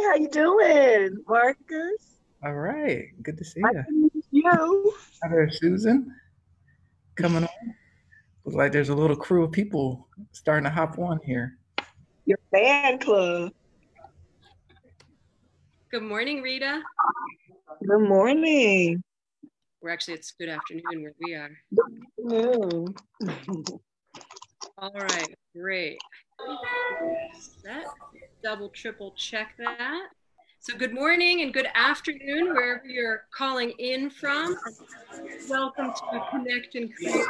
how you doing, Marcus? All right, good to see I you. can meet you. Hi there, Susan. Coming on. Looks like there's a little crew of people starting to hop on here. Your fan club. Good morning, Rita. Good morning. It's good afternoon where we are. No. All right, great. Set. Double, triple check that. So good morning and good afternoon, wherever you're calling in from. Welcome to Connect and Create.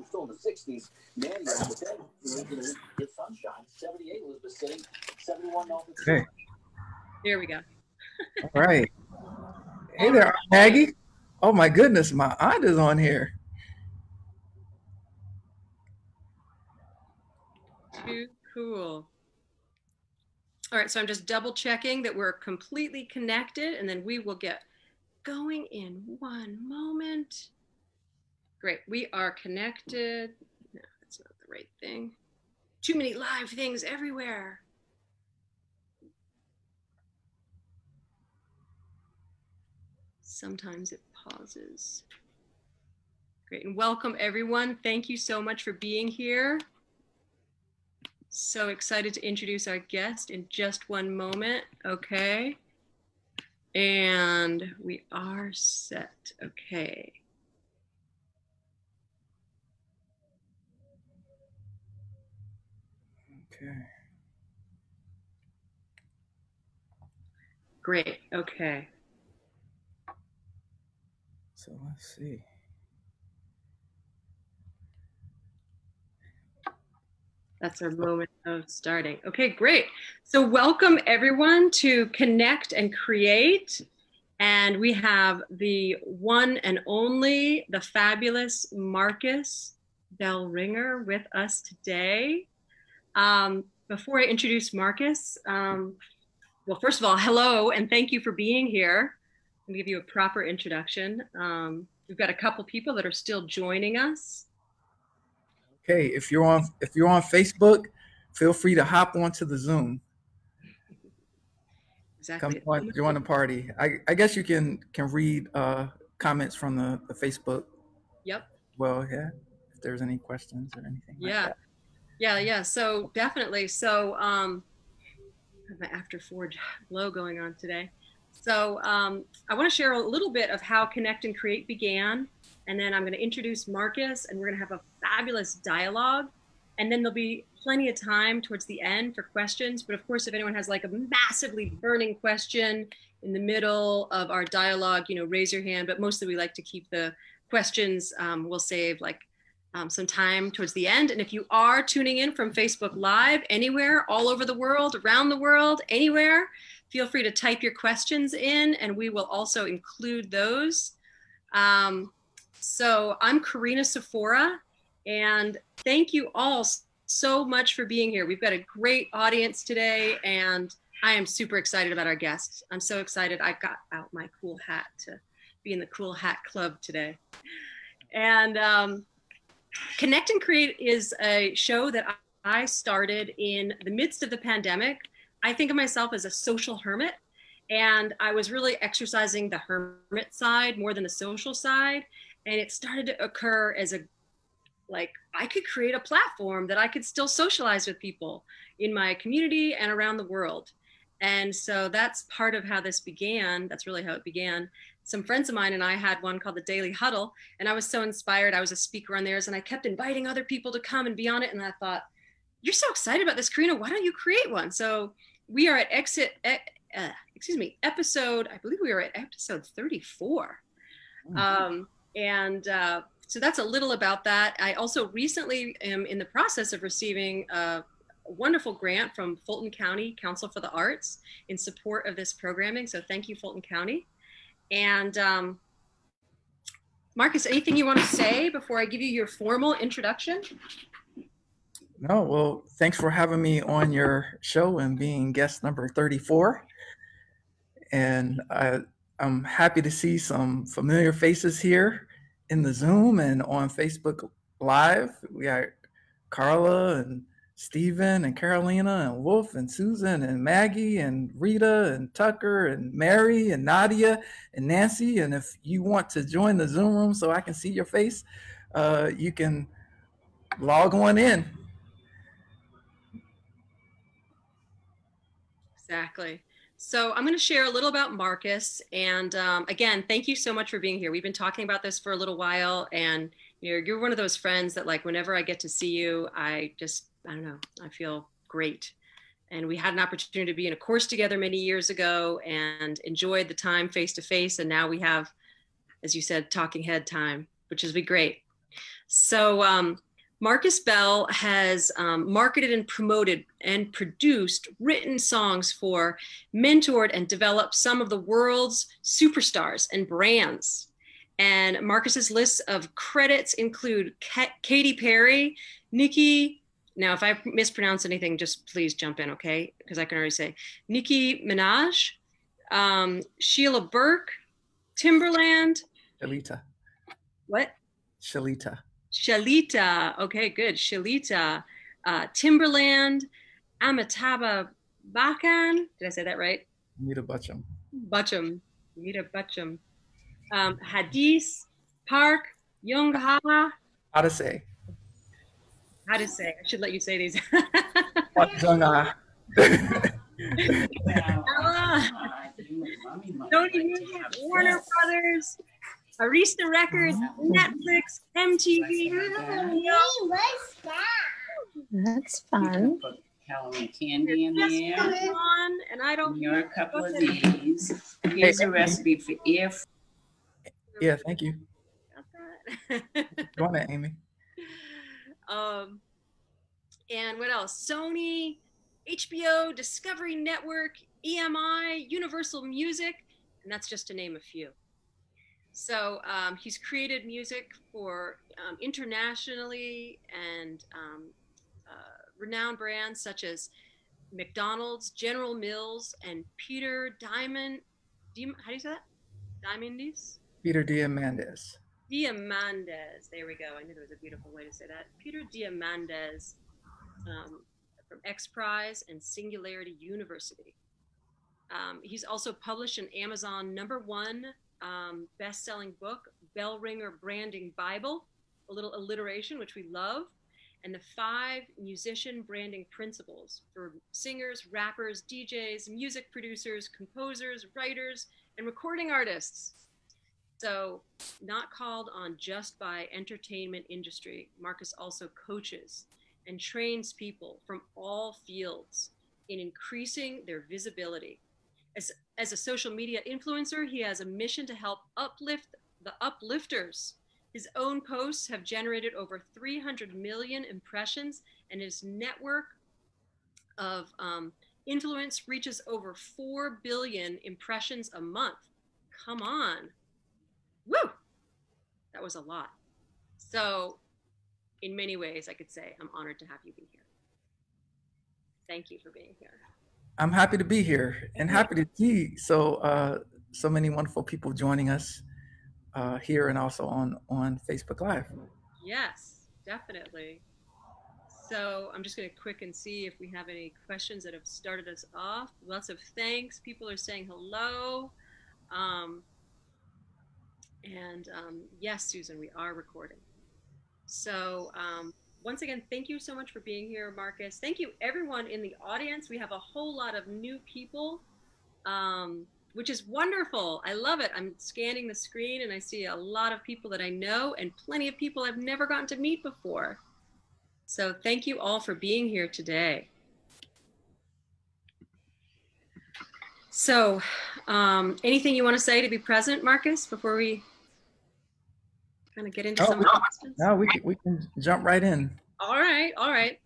Still in the 60s. Manny the sunshine. 78 Elizabeth sitting. 71 Okay. There we go. All right. Hey there, Maggie. Oh my goodness, my aunt is on here. Too cool. All right, so I'm just double checking that we're completely connected, and then we will get going in one moment. Great, we are connected. No, that's not the right thing. Too many live things everywhere. Sometimes it pauses. Great, and welcome everyone. Thank you so much for being here. So excited to introduce our guest in just one moment. Okay. And we are set. Okay. Okay. Great. Okay. So let's see. That's our moment of starting. Okay, great. So welcome everyone to Connect and Create. And we have the one and only, the fabulous Marcus Bellringer with us today. Before I introduce Marcus, well, first of all, hello, and thank you for being here. I'm gonna give you a proper introduction. We've got a couple people that are still joining us. Okay, if you're on Facebook, feel free to hop onto the Zoom. Exactly. Come on, join the party. I guess you can read comments from the Facebook. Yep. Well, yeah, if there's any questions or anything like that. Yeah. So definitely. So I have my After Forge glow going on today. So I want to share a little bit of how Connect and Create began. And then I'm going to introduce Marcus, and we're going to have a fabulous dialogue. And then there'll be plenty of time towards the end for questions. But of course, if anyone has like a massively burning question in the middle of our dialogue, raise your hand. But mostly we like to keep the questions, we'll save like some time towards the end. And if you are tuning in from Facebook Live, anywhere, all over the world, around the world, anywhere, feel free to type your questions in, and we will also include those. So I'm Karina Sephora, and thank you all so much for being here. We've got a great audience today, and I am super excited about our guests. I'm so excited. I got out my cool hat to be in the Cool Hat Club today. And Connect and Create is a show that I started in the midst of the pandemic. I think of myself as a social hermit, and I was really exercising the hermit side more than the social side. And it started to occur as I could create a platform that I could still socialize with people in my community and around the world. And so that's part of how this began. That's really how it began. Some friends of mine and I had one called the Daily Huddle, and I was so inspired. I was a speaker on theirs, and I kept inviting other people to come and be on it. And I thought, you're so excited about this, Karina, why don't you create one? So we are at episode, I believe we are at episode 34. So that's a little about that. I also recently am in the process of receiving a wonderful grant from Fulton County Council for the Arts in support of this programming. So thank you, Fulton County. And Marcus, anything you want to say before I give you your formal introduction? No, well, thanks for having me on your show and being guest number 34. And I'm happy to see some familiar faces here in the Zoom and on Facebook Live. We got Carla and Stephen and Carolina and Wolf and Susan and Maggie and Rita and Tucker and Mary and Nadia and Nancy. And if you want to join the Zoom room so I can see your face, you can log on in. Exactly. So I'm going to share a little about Marcus. And again, thank you so much for being here. We've been talking about this for a little while, and you're one of those friends that, like, whenever I get to see you, I don't know, I feel great. And we had an opportunity to be in a course together many years ago and enjoyed the time face to face. And now we have, as you said, talking head time, which has been great. So Marcus Bell has marketed and promoted and produced written songs for, mentored and developed some of the world's superstars and brands. And Marcus's lists of credits include Katy Perry, Nicki, now if I mispronounce anything, just please jump in, okay? Because I can already say Nicki Minaj, Sheila Burke, Timberland. Shalita. What? Shalita. Shalita. Okay, good. Shalita. Timberland, Amitabh Bachchan. Did I say that right? Amita Bachchan. Amita Bachchan. Hadith, Park, Youngha. How to say? How to say? I should let you say these. Youngha. Sony Music, Warner Brothers, Arista Records, Netflix, MTV. What's that? That's fun. Put Halloween candy in there. On, and I don't. Here are a couple of these. Here's a recipe for if. Yeah, thank you. Go on, Amy. And what else? Sony, HBO, Discovery Network, EMI, Universal Music, and that's just to name a few. So he's created music for internationally and renowned brands such as McDonald's, General Mills, and Peter Diamond. How do you say that? Diamandis? Peter Diamandis. Diamandis. There we go. I knew there was a beautiful way to say that. Peter Diamandis from X Prize and Singularity University. He's also published an Amazon #1 best-selling book, Bellringer Branding Bible, a little alliteration, which we love, and the 5 musician branding principles for singers, rappers, DJs, music producers, composers, writers, and recording artists. So not called on just by entertainment industry, Marcus also coaches and trains people from all fields in increasing their visibility. As a social media influencer, he has a mission to help uplift the uplifters. His own posts have generated over 300 million impressions, and his network of influence reaches over 4 billion impressions a month. Come on. Woo! That was a lot. So in many ways, I could say I'm honored to have you be here. Thank you for being here. I'm happy to be here and happy to see so many wonderful people joining us here and also on Facebook Live. Yes, definitely. So I'm just going to quick and see if we have any questions that have started us off. Lots of thanks. People are saying hello. Yes, Susan, we are recording. So once again, thank you so much for being here, Marcus. Thank you, everyone in the audience. We have a whole lot of new people, which is wonderful. I love it. I'm scanning the screen and I see a lot of people that I know and plenty of people I've never gotten to meet before. So thank you all for being here today. So anything you want to say to be present, Marcus, before we kind of get into some of the questions? No, we can jump right in. All right, all right.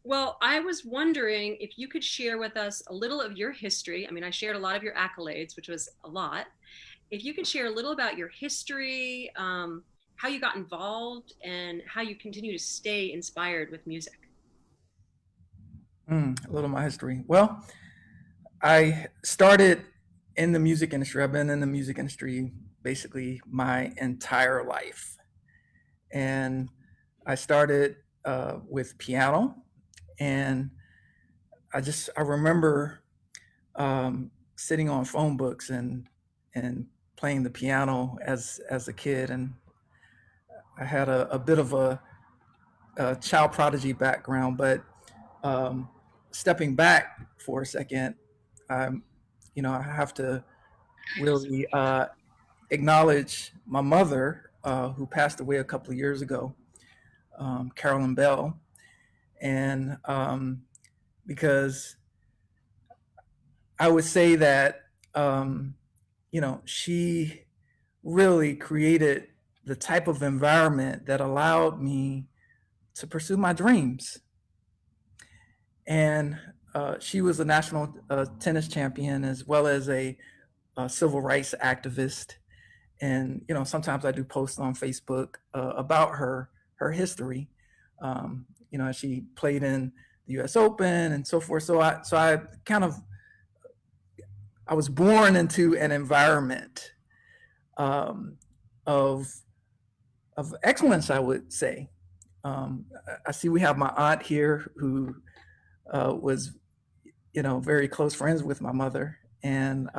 Well, I was wondering if you could share with us a little of your history. I mean, I shared a lot of your accolades, which was a lot. If you could share a little about your history, how you got involved, and how you continue to stay inspired with music. A little of my history. Well, I started in the music industry. I've been in the music industry basically my entire life. And I started with piano, And I remember sitting on phone books and playing the piano as a kid. And I had a bit of a child prodigy background, but stepping back for a second, um, I have to really acknowledge my mother, who passed away a couple of years ago, Carolyn Bell, and because I would say that she really created the type of environment that allowed me to pursue my dreams. And she was a national tennis champion as well as a civil rights activist. And sometimes I do posts on Facebook about her history. She played in the U.S. Open and so forth. So I was born into an environment of excellence, I would say. I see we have my aunt here who was very close friends with my mother, and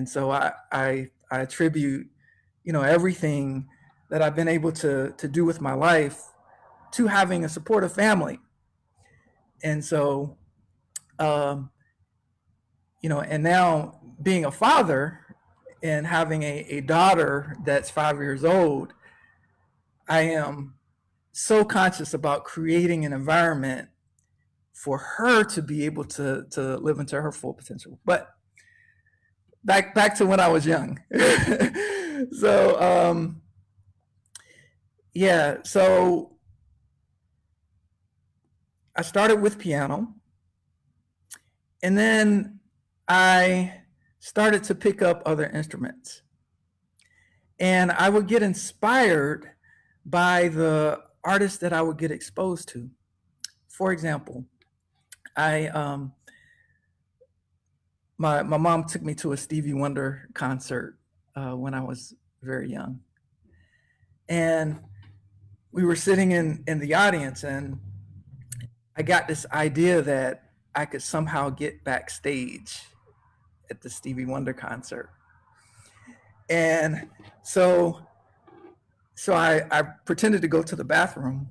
so I attribute everything that I've been able to do with my life to having a supportive family. And so and now being a father and having a daughter that's 5 years old, I am so conscious about creating an environment for her to be able to live into her full potential. But back to when I was young. So so I started with piano, and then I started to pick up other instruments, and I would get inspired by the artists that I would get exposed to. For example, my mom took me to a Stevie Wonder concert when I was very young, and we were sitting in the audience, and I got this idea that I could somehow get backstage at the Stevie Wonder concert. And so I pretended to go to the bathroom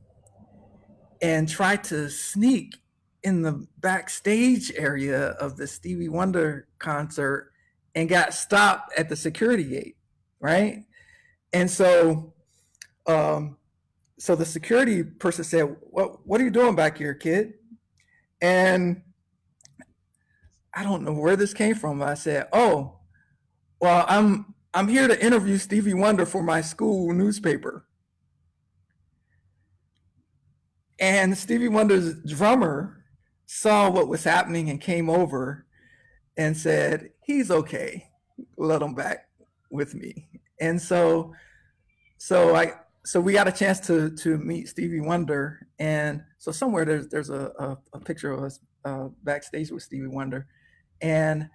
and tried to sneak in the backstage area of the Stevie Wonder concert and got stopped at the security gate, right? And so the security person said, what are you doing back here, kid? And I don't know where this came from. I said, oh, well, I'm here to interview Stevie Wonder for my school newspaper. And Stevie Wonder's drummer saw what was happening and came over and said, he's okay, let him back with me. And so we got a chance to meet Stevie Wonder. And so somewhere there's a picture of us backstage with Stevie Wonder. And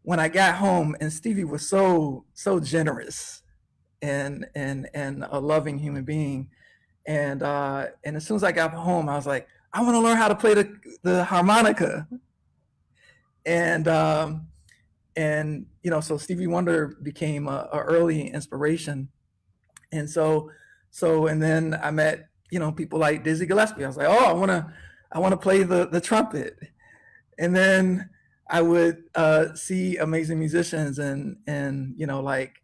when I got home, and Stevie was so generous and a loving human being. And as soon as I got home, I was like, I want to learn how to play the harmonica. And so Stevie Wonder became a early inspiration. And and then I met people like Dizzy Gillespie. I was like, oh, I want to play the trumpet. And then I would see amazing musicians and like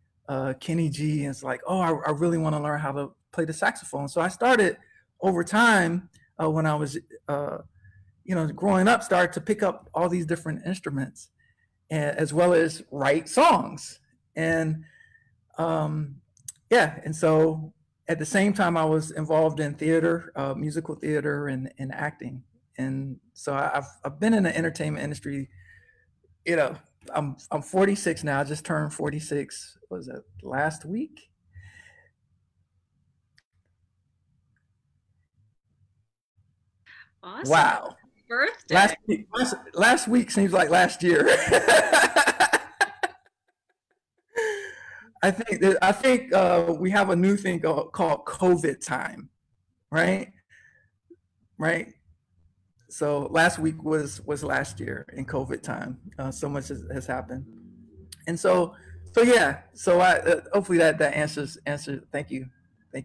Kenny G, and it's like, oh, I really want to learn how to play the saxophone. So I started over time when I was growing up, started to pick up all these different instruments, as well as write songs. And and so at the same time I was involved in theater, musical theater and acting. And so I've been in the entertainment industry. I'm 46 now. I just turned 46. Was it last week? Awesome. Wow. Birthday. Last week seems like last year. I think we have a new thing called COVID time, right? So last week was last year in COVID time. So much has happened, and so yeah. So I hopefully that answers. Thank you,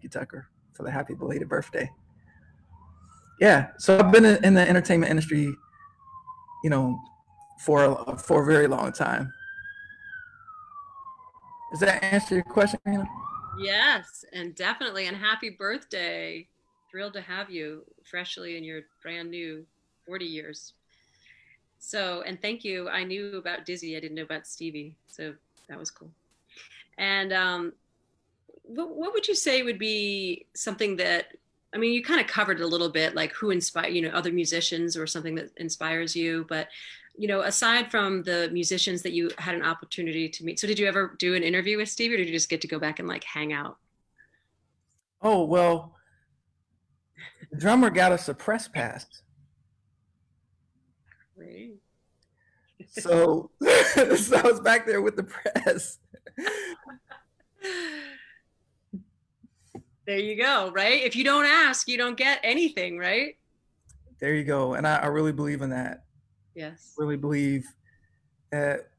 Tucker, for the happy belated birthday. Yeah. So I've been in the entertainment industry, you know, for a very long time. Does that answer your question, Hannah? Yes, and definitely. And happy birthday. Thrilled to have you freshly in your brand new 40 years. So, and thank you. I knew about Dizzy. I didn't know about Stevie. So that was cool. And what would you say would be something that, I mean, you kind of covered it a little bit, like who inspire, other musicians or something that inspires you. But, aside from the musicians that you had an opportunity to meet, so did you ever do an interview with Stevie, or did you just get to go back and like hang out? Oh, well, the drummer got a suppress pass. Great. So, so I was back there with the press. There you go, right? If you don't ask, you don't get anything, right? There you go. And I really believe in that. Yes. Really believe that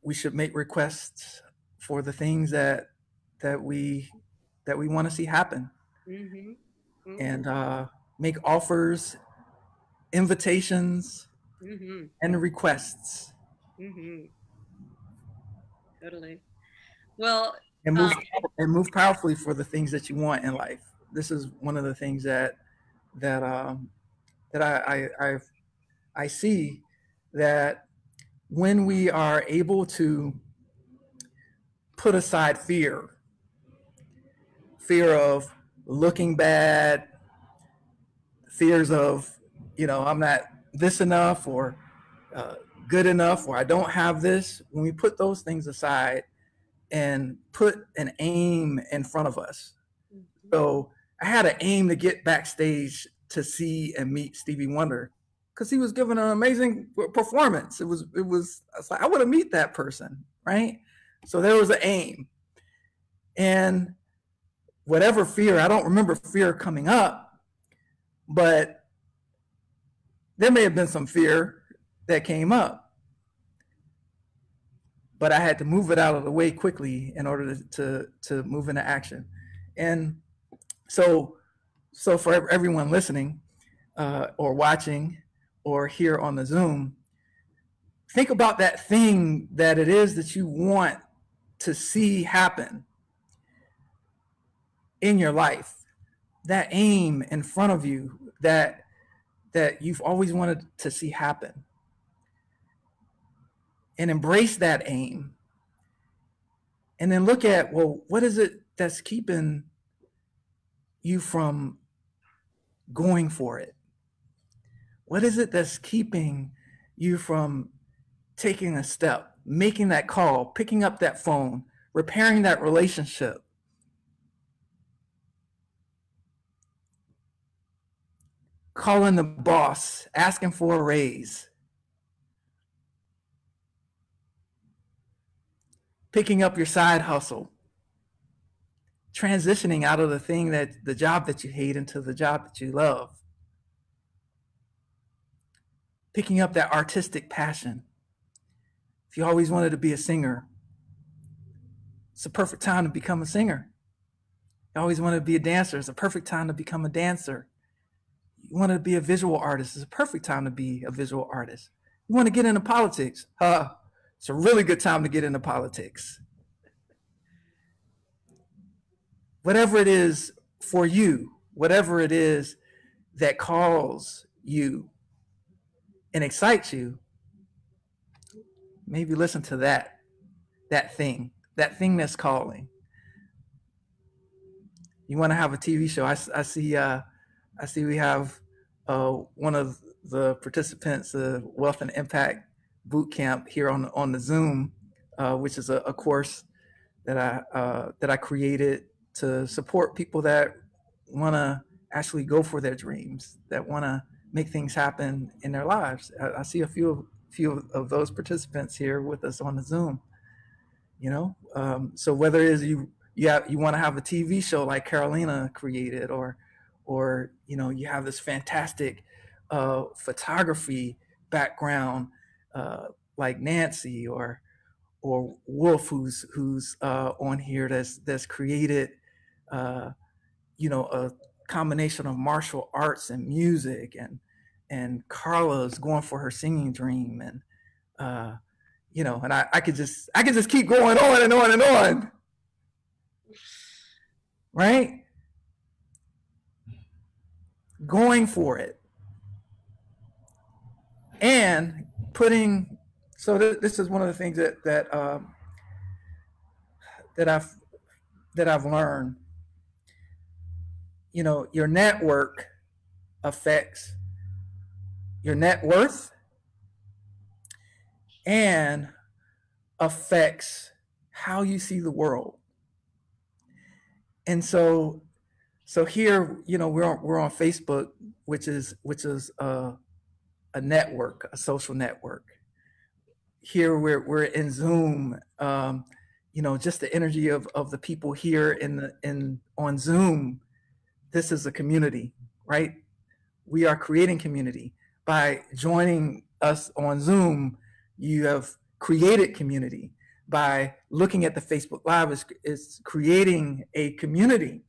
we should make requests for the things that we want to see happen. Mm-hmm. Mm-hmm. And make offers, invitations, mm-hmm. and requests. Mm-hmm. Totally. Well, and move powerfully for the things that you want in life. This is one of the things that I see, that when we are able to put aside fear of looking bad, fears of, I'm not this enough, or good enough, or I don't have this. When we put those things aside and put an aim in front of us. So I had an aim to get backstage to see and meet Stevie Wonder, because he was giving an amazing performance. I was like, I want to meet that person, right? So there was an aim. And whatever fear, I don't remember fear coming up, but there may have been some fear that came up. But I had to move it out of the way quickly in order to move into action. And so for everyone listening, or watching, or here on the Zoom, think about that thing that it is that you want to see happen in your life, that aim in front of you that you've always wanted to see happen, and embrace that aim. And then look at, well, what is it that's keeping you from going for it? What is it that's keeping you from taking a step, making that call, picking up that phone, repairing that relationship? Calling the boss, asking for a raise, picking up your side hustle, transitioning out of the job that you hate into the job that you love, picking up that artistic passion. If you always wanted to be a singer, it's the perfect time to become a singer. You always wanted to be a dancer, it's a perfect time to become a dancer. You want to be a visual artist, it's a perfect time to be a visual artist. You want to get into politics, it's a really good time to get into politics. Whatever it is for you, whatever it is that calls you and excites you, maybe listen to that thing that's calling. You want to have a TV show. I see we have one of the participants, Wealth and Impact Boot Camp, here on the Zoom, which is a course that I created to support people that want to actually go for their dreams, that want to make things happen in their lives. I see a few of those participants here with us on the Zoom. So whether it is you want to have a TV show like Carolina created, or you have this fantastic photography background, like Nancy or Wolf, who's on here, that's created, a combination of martial arts and music, and Carla's going for her singing dream, and and I could just keep going on and on and on, right? Going for it and putting. So this is one of the things that I've learned. Your network affects your net worth and affects how you see the world. And so here, we're on Facebook, which is a network, a social network. Here we're in Zoom. Just the energy of the people here on Zoom. This is a community, right? We are creating community. By joining us on Zoom, you have created community. By looking at the Facebook Live, is creating a community.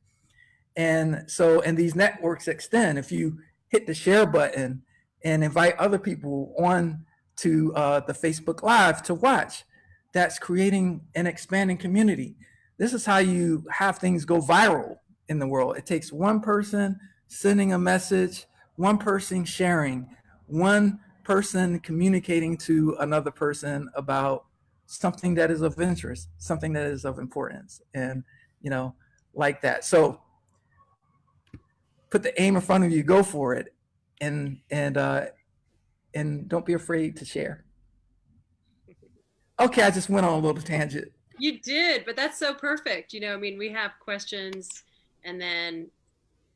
And these networks extend. If you hit the share button and invite other people on to the Facebook Live to watch, that's creating an expanding community. This is how you have things go viral in the world. It takes one person sending a message, one person sharing, one person communicating to another person about something that is of interest, something that is of importance, and like that. So put the aim in front of you, go for it, and don't be afraid to share. Okay, I just went on a little tangent. You did, but that's so perfect. We have questions,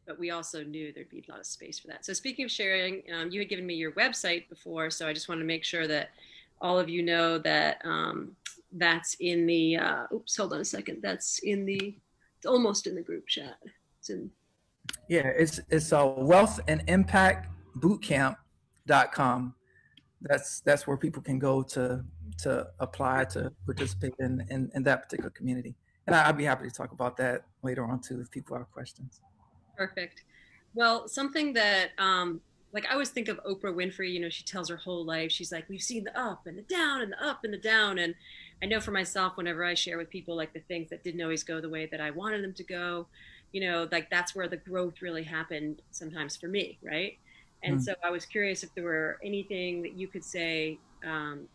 but we also knew there'd be a lot of space for that. So speaking of sharing, you had given me your website before, so I just want to make sure that all of you know that that's in the, hold on a second. It's almost in the group chat. It's wealthandimpactbootcamp.com. That's where people can go to apply to participate in that particular community. And I'd be happy to talk about that later on too if people have questions. Perfect. Well, something that I always think of Oprah Winfrey, she tells her whole life, she's like, we've seen the up and the down and the up and the down. And I know for myself, whenever I share with people the things that didn't always go the way that I wanted them to go, that's where the growth really happened sometimes for me, right? And so I was curious if there were anything that you could say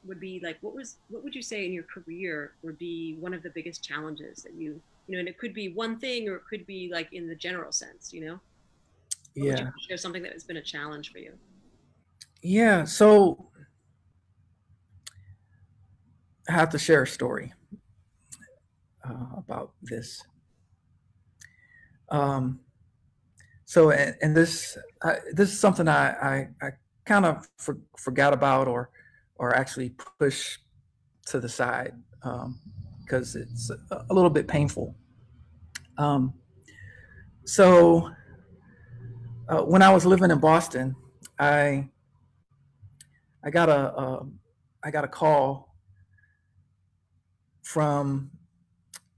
would be what would you say in your career would be one of the biggest challenges that and it could be one thing or it could be in the general sense, Yeah. Would you share something that has been a challenge for you? Yeah. So I have to share a story about this. So, and this is something I kind of forgot about or actually pushed to the side because it's a little bit painful. So when I was living in Boston, I got a call from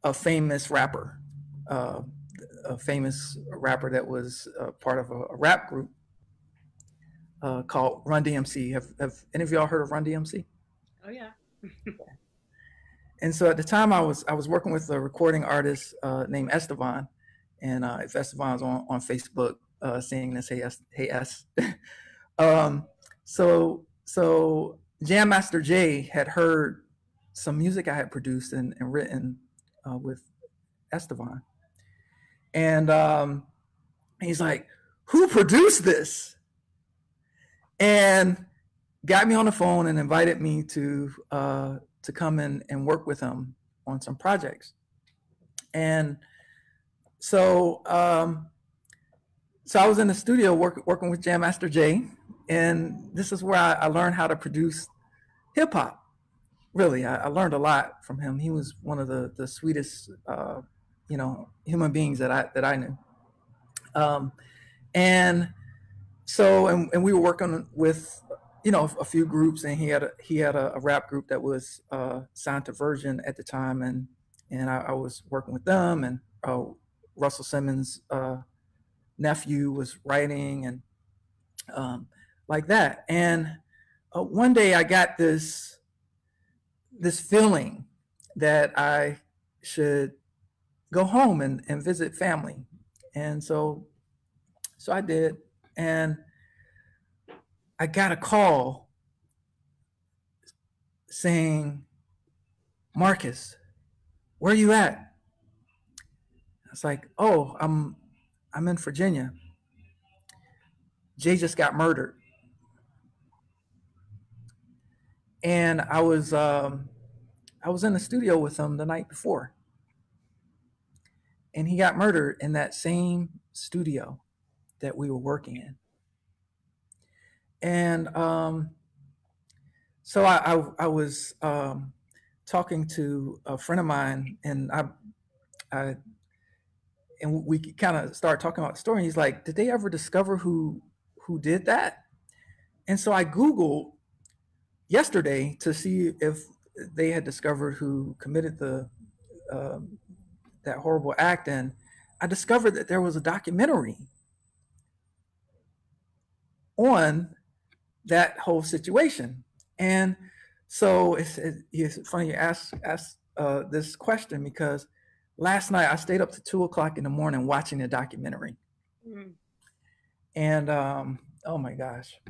a famous rapper. A famous rapper that was part of a rap group called Run DMC. Have any of y'all heard of Run DMC? Oh yeah. And so at the time I was working with a recording artist named Estevan, and if Estevan's on Facebook seeing this, hey S. So Jam Master Jay had heard some music I had produced and written with Estevan. And he's like, who produced this? And got me on the phone and invited me to come in and work with him on some projects. And so I was in the studio working with Jam Master Jay, and this is where I learned how to produce hip hop. Really, I learned a lot from him. He was one of the sweetest human beings that I knew. And so and we were working with, you know, a few groups, and he had a rap group that was signed to Virgin at the time, and I was working with them, and Russell Simmons' nephew was writing, and like that. And one day I got this feeling that I should go home and visit family, and so I did, and I got a call saying, "Marcus, where are you at?" I was like, "Oh, I'm in Virginia. Jay just got murdered." And I was in the studio with him the night before, and he got murdered in that same studio that we were working in. And so I was talking to a friend of mine, and we kind of started talking about the story. And he's like, "Did they ever discover who did that?" And so I Googled yesterday to see if they had discovered who committed the that horrible act, and I discovered that there was a documentary on that whole situation. And so it's funny you ask this question, because last night I stayed up to 2 o'clock in the morning watching the documentary. Mm. And oh my gosh.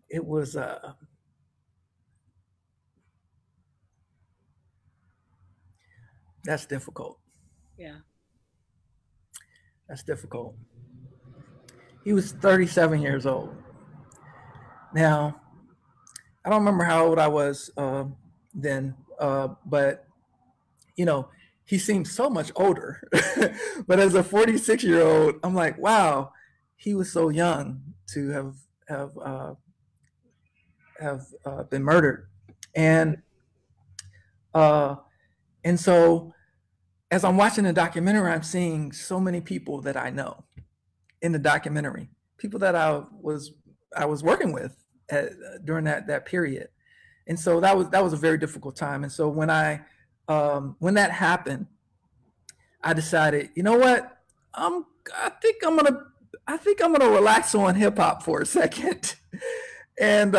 It was that's difficult. Yeah. That's difficult. He was 37 years old. Now, I don't remember how old I was then, but, you know, he seemed so much older. But as a 46-year-old, I'm like, wow, he was so young to have been murdered. And so as I'm watching the documentary, I'm seeing so many people that I know in the documentary, people that I was working with during that period. And so that was a very difficult time. And so when that happened, I decided, you know what, I think I'm gonna relax on hip hop for a second. And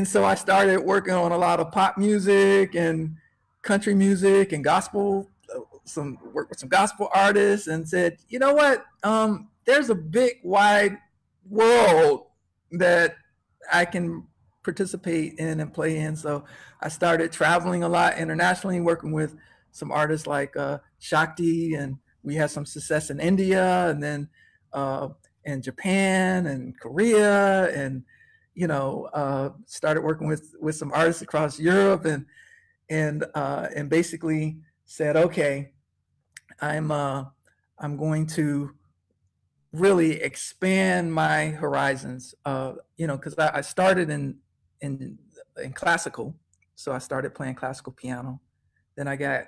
so I started working on a lot of pop music and country music and gospel, work with some gospel artists, and said, you know what, there's a big wide world that I can participate in and play in. So I started traveling a lot internationally, working with some artists like Shakti, and we had some success in India, and then in Japan and Korea, and started working with some artists across Europe, and basically said, okay, I'm going to really expand my horizons, because I started in classical. So I started playing classical piano. Then I got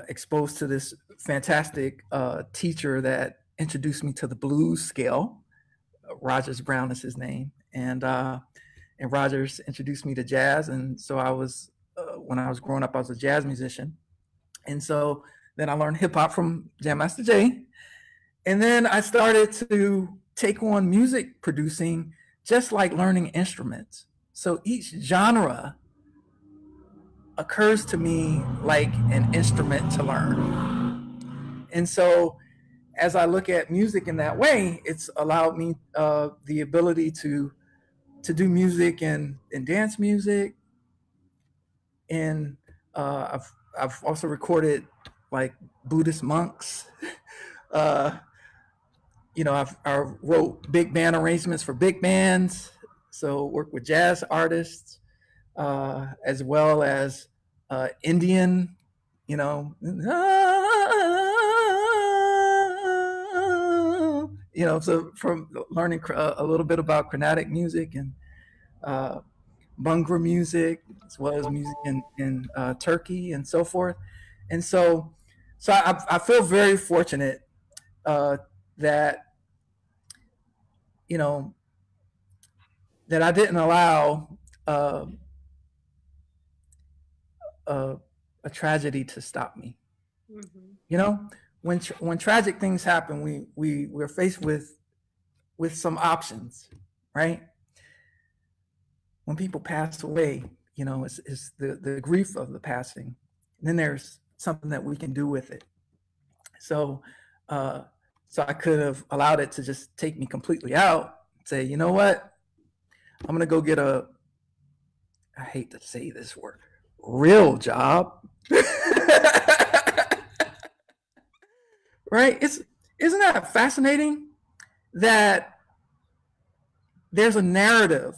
exposed to this fantastic teacher that introduced me to the blues scale. Rogers Brown is his name. And Rogers introduced me to jazz. And so I was, when I was growing up, I was a jazz musician. And so then I learned hip hop from Jam Master Jay. And then I started to take on music producing, just like learning instruments. So each genre occurs to me like an instrument to learn. And so as I look at music in that way, it's allowed me the ability to do music and dance music. And I've also recorded like Buddhist monks. I wrote big band arrangements for big bands. So work with jazz artists, as well as Indian, so from learning a little bit about Carnatic music and Bhangra music, as well as music in Turkey and so forth. And so So I feel very fortunate that, you know, that I didn't allow uh, a, a tragedy to stop me. Mm-hmm. You know, when tragic things happen, we're faced with some options, right? When people pass away, you know, it's the grief of the passing. And then there's something that we can do with it. So, uh, so I could have allowed it to just take me completely out. Say, you know what? I'm gonna go get a. I hate to say this word, real job. Right? Isn't that fascinating that there's a narrative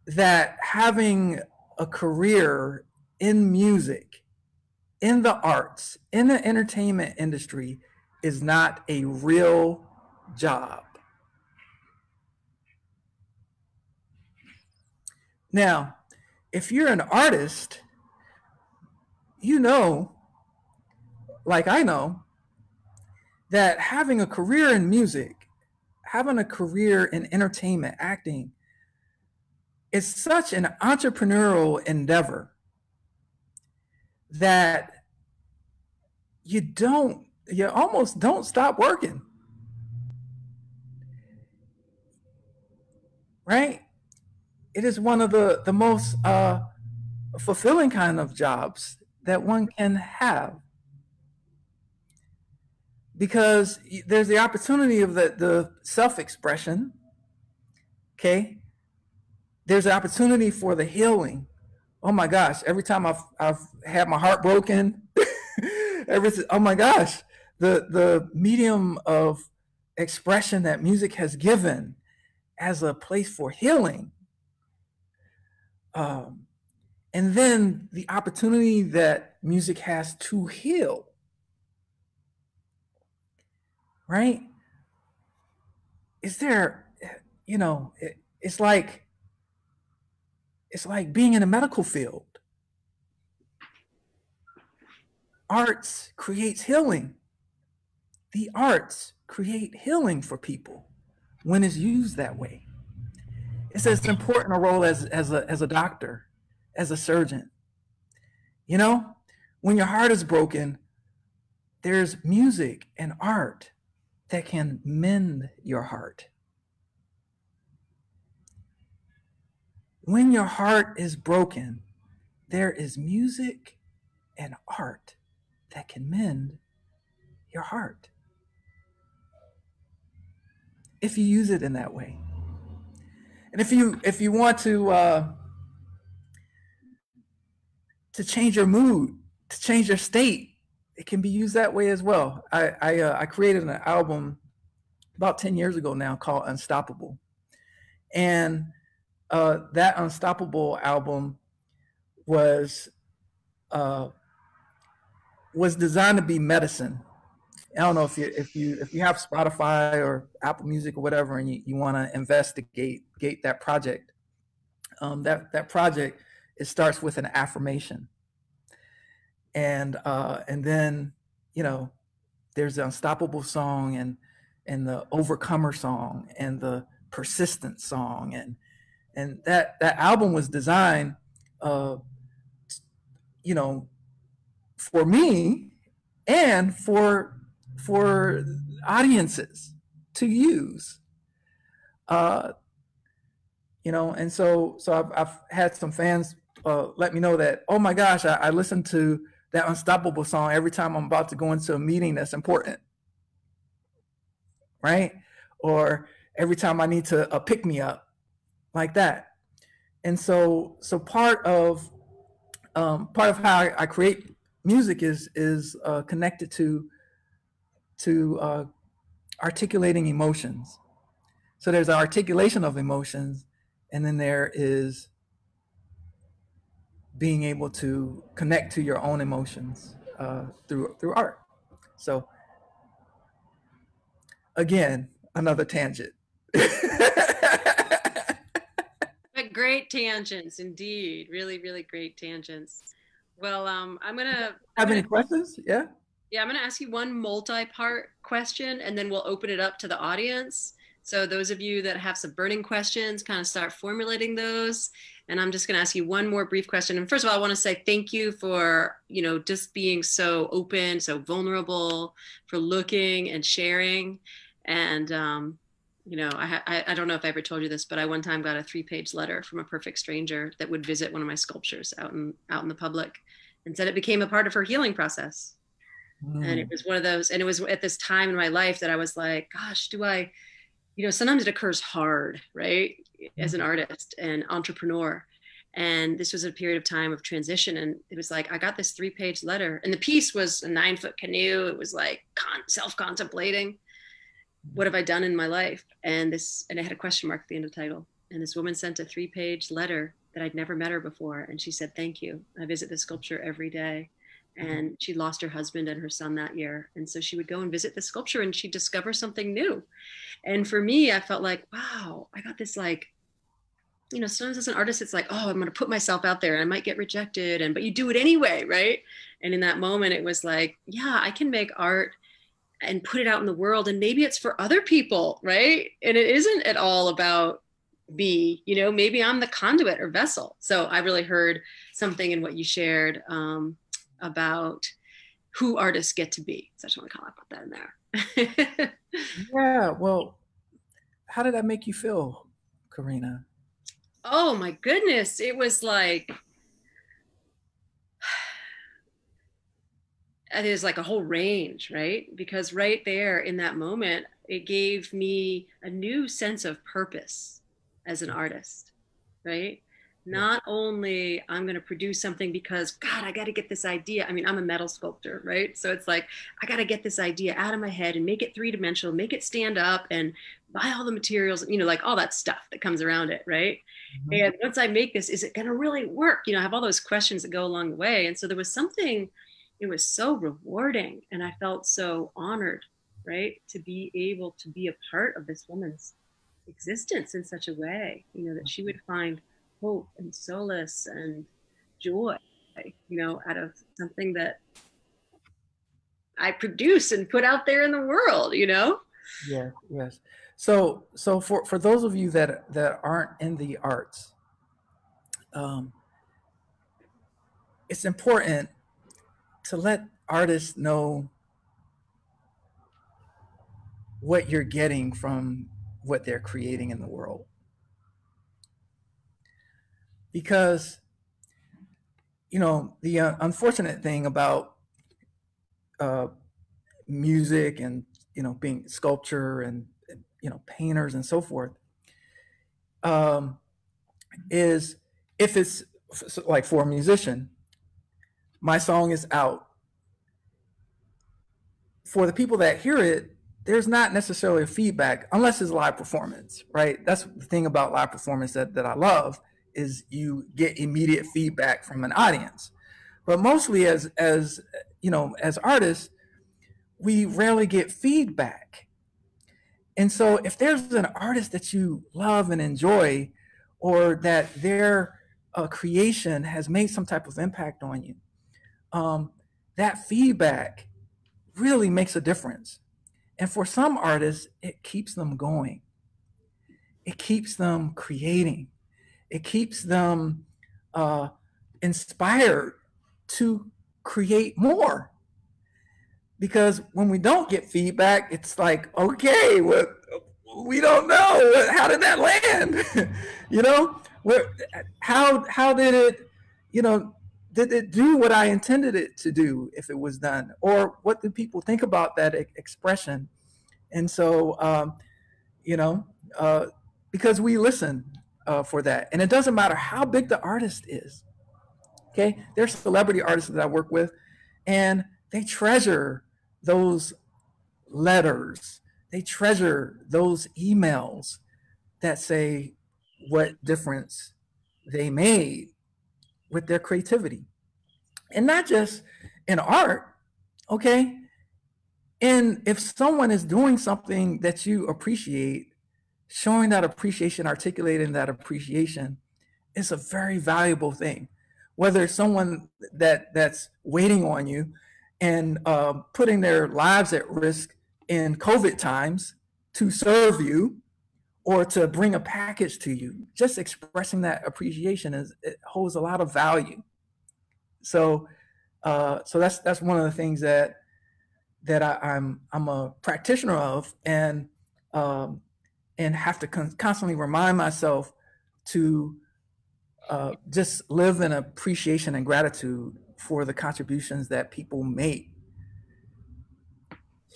that having a career in music, in the arts, in the entertainment industry is not a real job. Now, if you're an artist, you know, like I know, that having a career in music, having a career in entertainment, acting, is such an entrepreneurial endeavor that you almost don't stop working, right? It is one of the most fulfilling kind of jobs that one can have, because there's the opportunity of the self-expression. Okay, there's the opportunity for the healing. Oh my gosh, every time I've had my heart broken, oh my gosh, the medium of expression that music has given as a place for healing. And then the opportunity that music has to heal, right? Is there, you know, it's like being in a medical field. Arts creates healing. The arts create healing for people when it's used that way. It's as important a role as a doctor, as a surgeon. You know, when your heart is broken, there's music and art that can mend your heart. When your heart is broken, there is music and art that can mend your heart, if you use it in that way. And if you want to change your mood, to change your state, it can be used that way as well. I created an album about 10 years ago now called Unstoppable, and that Unstoppable album was designed to be medicine. I don't know if you have Spotify or Apple Music or whatever, and you want to investigate that project. That project, it starts with an affirmation, and then, you know, there's the Unstoppable song, and the Overcomer song, and the Persistent song, and that album was designed, you know, for me and for audiences to use. You know, and so I've had some fans let me know that, oh my gosh, I listen to that Unstoppable song every time I'm about to go into a meeting that's important, right? Or every time I need to pick me up, like that. And so part of how I create music is connected to articulating emotions. So there's an articulation of emotions, and then there is being able to connect to your own emotions through art. So again, another tangent. But great tangents, indeed. Really, really great tangents. Well, I'm gonna Have any questions? Yeah. I'm gonna ask you one multi-part question, and then we'll open it up to the audience. So those of you that have some burning questions, kind of start formulating those. And I'm just gonna ask you one more brief question. And first of all, I want to say thank you for, just being so open, so vulnerable, for looking and sharing. And I don't know if I ever told you this, but I one time got a 3-page letter from a perfect stranger that would visit one of my sculptures out in the public, and said it became a part of her healing process. And it was one of those, and it was at this time in my life that I was like, gosh, sometimes it occurs hard, right? As an artist and entrepreneur. And this was a period of time of transition. And it was like, I got this 3-page letter, and the piece was a 9-foot canoe. It was like self-contemplating. What have I done in my life? And it had a question mark at the end of the title. And this woman sent a 3-page letter that I'd never met her before. And she said, thank you. I visit the sculpture every day. And she lost her husband and her son that year. And so she would go and visit the sculpture, and she'd discover something new. And for me, I felt like, wow, I got this, like, sometimes as an artist, it's like, oh, I'm going to put myself out there and I might get rejected. But you do it anyway, right? And in that moment, it was like, yeah, I can make art and put it out in the world. And maybe it's for other people, right? And it isn't at all about me, maybe I'm the conduit or vessel. So I really heard something in what you shared about who artists get to be. So I just want to comment about that in there. Yeah, well, how did that make you feel, Karina? Oh my goodness. It was like, it was like a whole range, right? Because right there in that moment, it gave me a new sense of purpose as an artist, right? Not only I'm going to produce something because, God, I got to get this idea. I mean, I'm a metal sculptor, right? So it's like, I got to get this idea out of my head and make it 3-dimensional, make it stand up, and buy all the materials, like all that stuff that comes around it, right? Mm-hmm. And once I make this, is it going to really work? I have all those questions that go along the way. And so there was something, it was so rewarding. And I felt so honored, right? To be able to be a part of this woman's existence in such a way, that she would find hope and solace and joy, out of something that I produce and put out there in the world, Yeah, yes. So for those of you that aren't in the arts, it's important to let artists know what you're getting from what they're creating in the world. Because, the unfortunate thing about music and, being sculpture and, painters and so forth, is if it's like for a musician, my song is out. For the people that hear it, there's not necessarily a feedback unless it's live performance, right? That's the thing about live performance that I love, is you get immediate feedback from an audience. But mostly as artists, we rarely get feedback. And so if there's an artist that you love and enjoy, or that their creation has made some type of impact on you, that feedback really makes a difference. And for some artists, it keeps them going. It keeps them creating. It keeps them inspired to create more. Because when we don't get feedback, it's like, okay, well, we don't know. How did that land? How did it, did it do what I intended it to do if it was done? Or what do people think about that expression? And so, because we listen for that. And it doesn't matter how big the artist is. Okay, there's celebrity artists that I work with, and they treasure those letters. They treasure those emails that say what difference they made with their creativity. And not just in art, okay? And if someone is doing something that you appreciate, showing that appreciation, articulating that appreciation is a very valuable thing. whether it's someone that's waiting on you and putting their lives at risk in COVID times to serve you or to bring a package to you. Just expressing that appreciation it holds a lot of value. So so that's one of the things that I'm a practitioner of, and have to constantly remind myself to just live in appreciation and gratitude for the contributions that people make.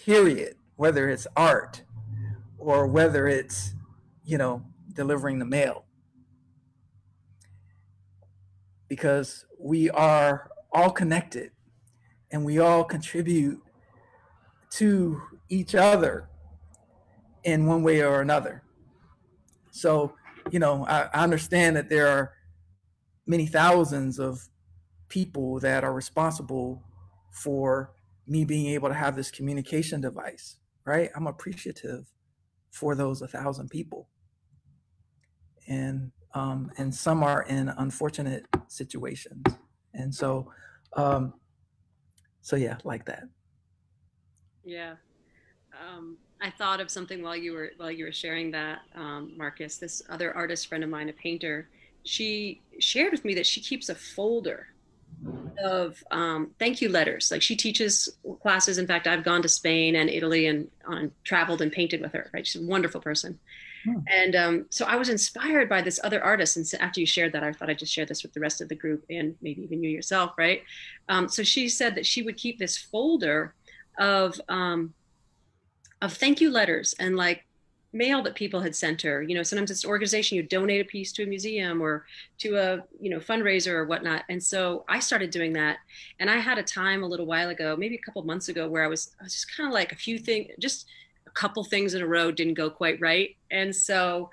Period. Whether it's art or whether it's, delivering the mail, because we are all connected and we all contribute to each other in one way or another. So, I understand that there are many thousands of people that are responsible for me being able to have this communication device, right? I'm appreciative for those 1,000 people. And some are in unfortunate situations. And so, yeah, like that. Yeah. I thought of something while you were sharing that, Marcus. This other artist friend of mine, a painter, she shared with me that she keeps a folder of thank you letters. Like, she teaches classes. In fact, I've gone to Spain and Italy and traveled and painted with her. Right, she's a wonderful person. And so I was inspired by this other artist. And so after you shared that, I thought I'd just share this with the rest of the group and maybe even you yourself, right? So she said that she would keep this folder of thank you letters and like mail that people had sent her. Sometimes it's an organization, you donate a piece to a museum or to a fundraiser or whatnot. And so I started doing that. And I had a time a little while ago, maybe a couple of months ago, where I was just kind of like just a couple things in a row didn't go quite right. And so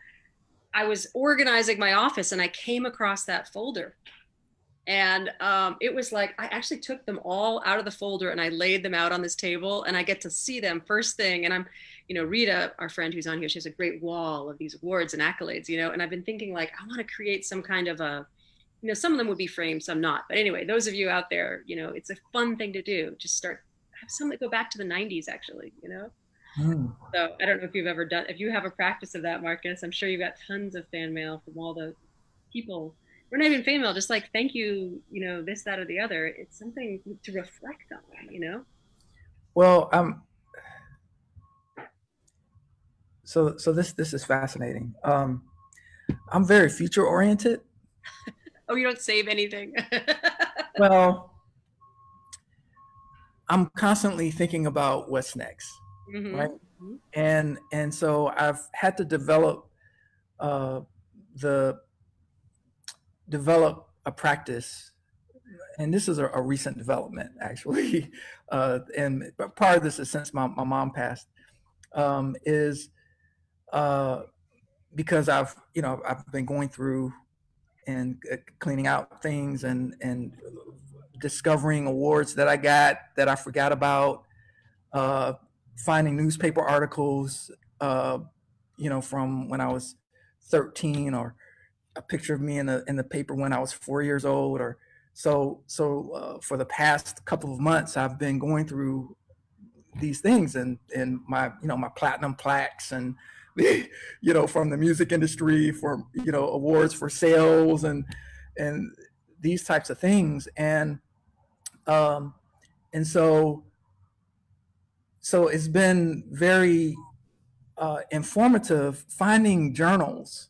I was organizing my office and I came across that folder. And it was like, I actually took them all out of the folder and I laid them out on this table, and I get to see them first thing. And I'm, Rita, our friend who's on here, she has a great wall of these awards and accolades, and I've been thinking, like, I want to create some kind of a, some of them would be framed, some not. But anyway, those of you out there, it's a fun thing to do. Just have some that go back to the 90s, actually, So I don't know if if you have a practice of that, Marcus. I'm sure you've got tons of fan mail from all the people. We're not even fan mail, just like, thank you, this, that, or the other. It's something to reflect on, Well, so this is fascinating. I'm very future oriented. Oh, you don't save anything. Well, I'm constantly thinking about what's next, right? And so I've had to develop a practice, and this is a recent development, actually. And part of this is since my mom passed, is because I've been going through and cleaning out things and discovering awards that I got that I forgot about, finding newspaper articles, from when I was 13, or a picture of me in the paper when I was 4 years old, or so for the past couple of months, I've been going through these things and my my platinum plaques and from the music industry for awards for sales and these types of things, and so it's been very informative finding journals,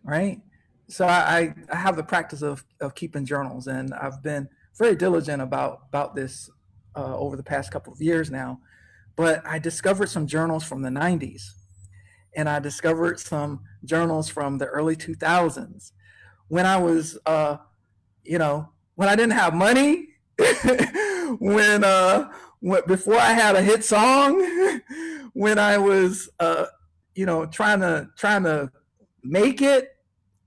right? So I have the practice of keeping journals, and I've been very diligent about this over the past couple of years now. But I discovered some journals from the 90s, and I discovered some journals from the early 2000s when I was, when I didn't have money, when before I had a hit song, when I was, trying to make it,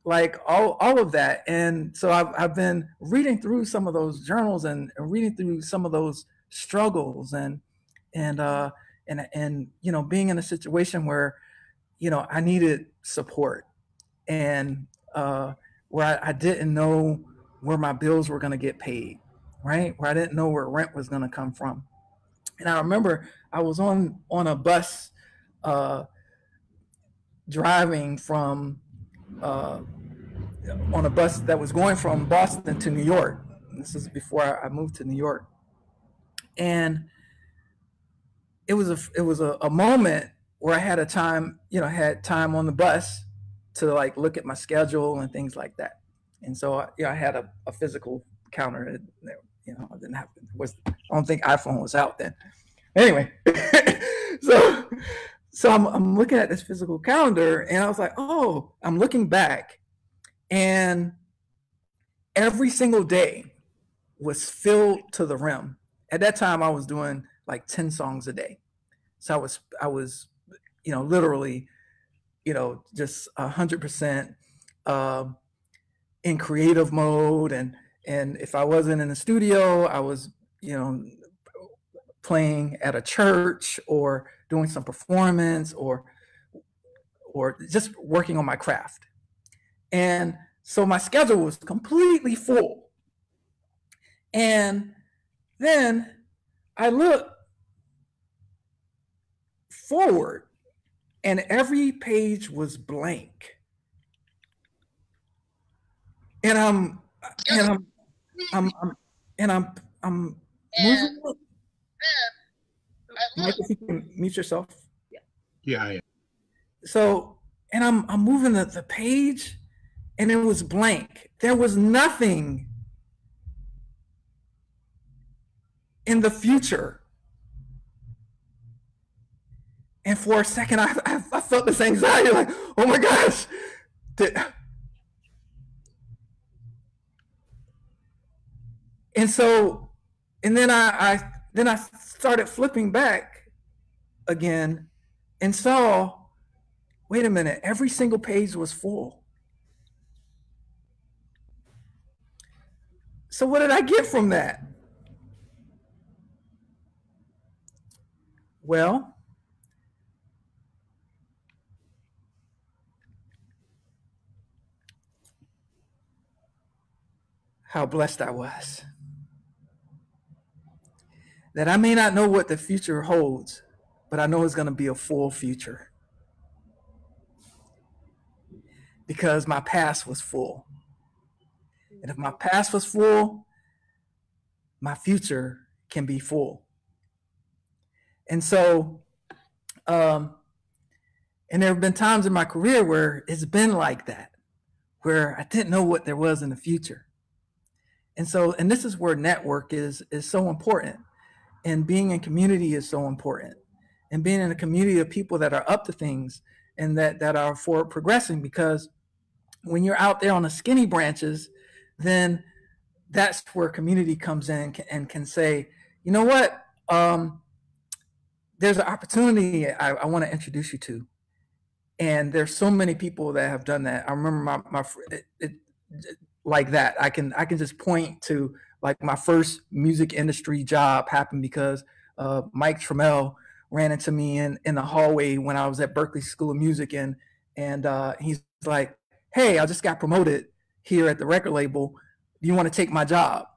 like all of that. And so I've been reading through some of those journals and reading through some of those struggles and being in a situation where I needed support, and where I didn't know where my bills were going to get paid, right? Where I didn't know where rent was going to come from. And I remember I was on a bus driving from on a bus that was going from Boston to New York. This is before I moved to New York. And it was a moment where I had had time on the bus to like look at my schedule and things like that. And so I had a physical counter. I didn't have I don't think iPhone was out then. Anyway, so I'm looking at this physical calendar, and I was like, oh, I'm looking back, and every single day was filled to the rim. At that time, I was doing like 10 songs a day. So I was literally, just 100% in creative mode. And if I wasn't in the studio, I was, playing at a church or doing some performance or just working on my craft. And so my schedule was completely full. And then I looked forward and every page was blank. And I'm moving. Mike, if you can mute yourself. Yeah. So, and I'm moving the page, and it was blank. There was nothing in the future. And for a second, I felt this anxiety, like, oh my gosh. And so, and then I started flipping back again and saw, wait a minute, every single page was full. So what did I get from that? Well, how blessed I was. That I may not know what the future holds, but I know it's going to be a full future. Because my past was full. And if my past was full, my future can be full. And so, and there have been times in my career where it's been like that, where I didn't know what there was in the future. And so, and this is where network is so important. And being in community is so important. And being in a community of people that are up to things and that are for progressing, because when you're out there on the skinny branches, then that's where community comes in and can say, you know what, there's an opportunity I want to introduce you to. And there's so many people that have done that. I remember like that. I can just point to like my first music industry job happened because Mike Trammell ran into me in the hallway when I was at Berklee School of Music, and he's like, hey, I just got promoted here at the record label. Do you want to take my job?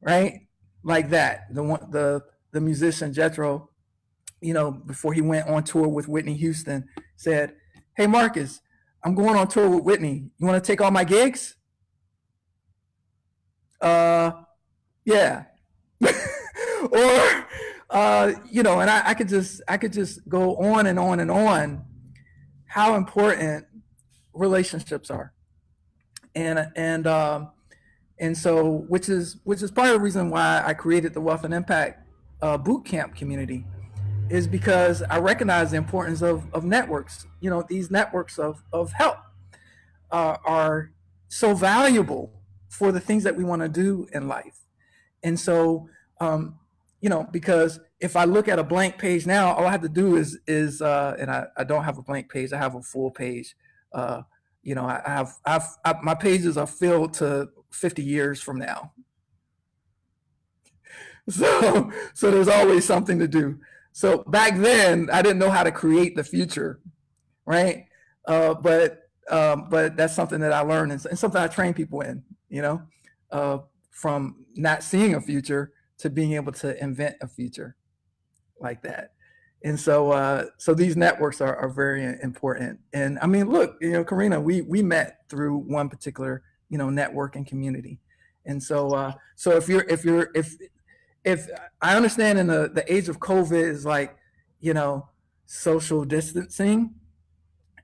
Right? Like that. The musician Jethro, before he went on tour with Whitney Houston, said, hey, Marcus, I'm going on tour with Whitney. You want to take all my gigs? Yeah. Or, and I could just go on and on and on how important relationships are. And so, which is part of the reason why I created the Wealth and Impact boot camp community, is because I recognize the importance of networks. These networks of help are so valuable for the things that we want to do in life. And so, because if I look at a blank page now, all I have to do is and I don't have a blank page, I have a full page. I have my pages are filled to 50 years from now. So there's always something to do. So back then I didn't know how to create the future, right? But that's something that I learned and something I train people in. you know, from not seeing a future to being able to invent a future like that. And so, so these networks are very important. And I mean, look, Karina, we met through one particular, networking community. And so, so if I understand in the age of COVID is like, social distancing,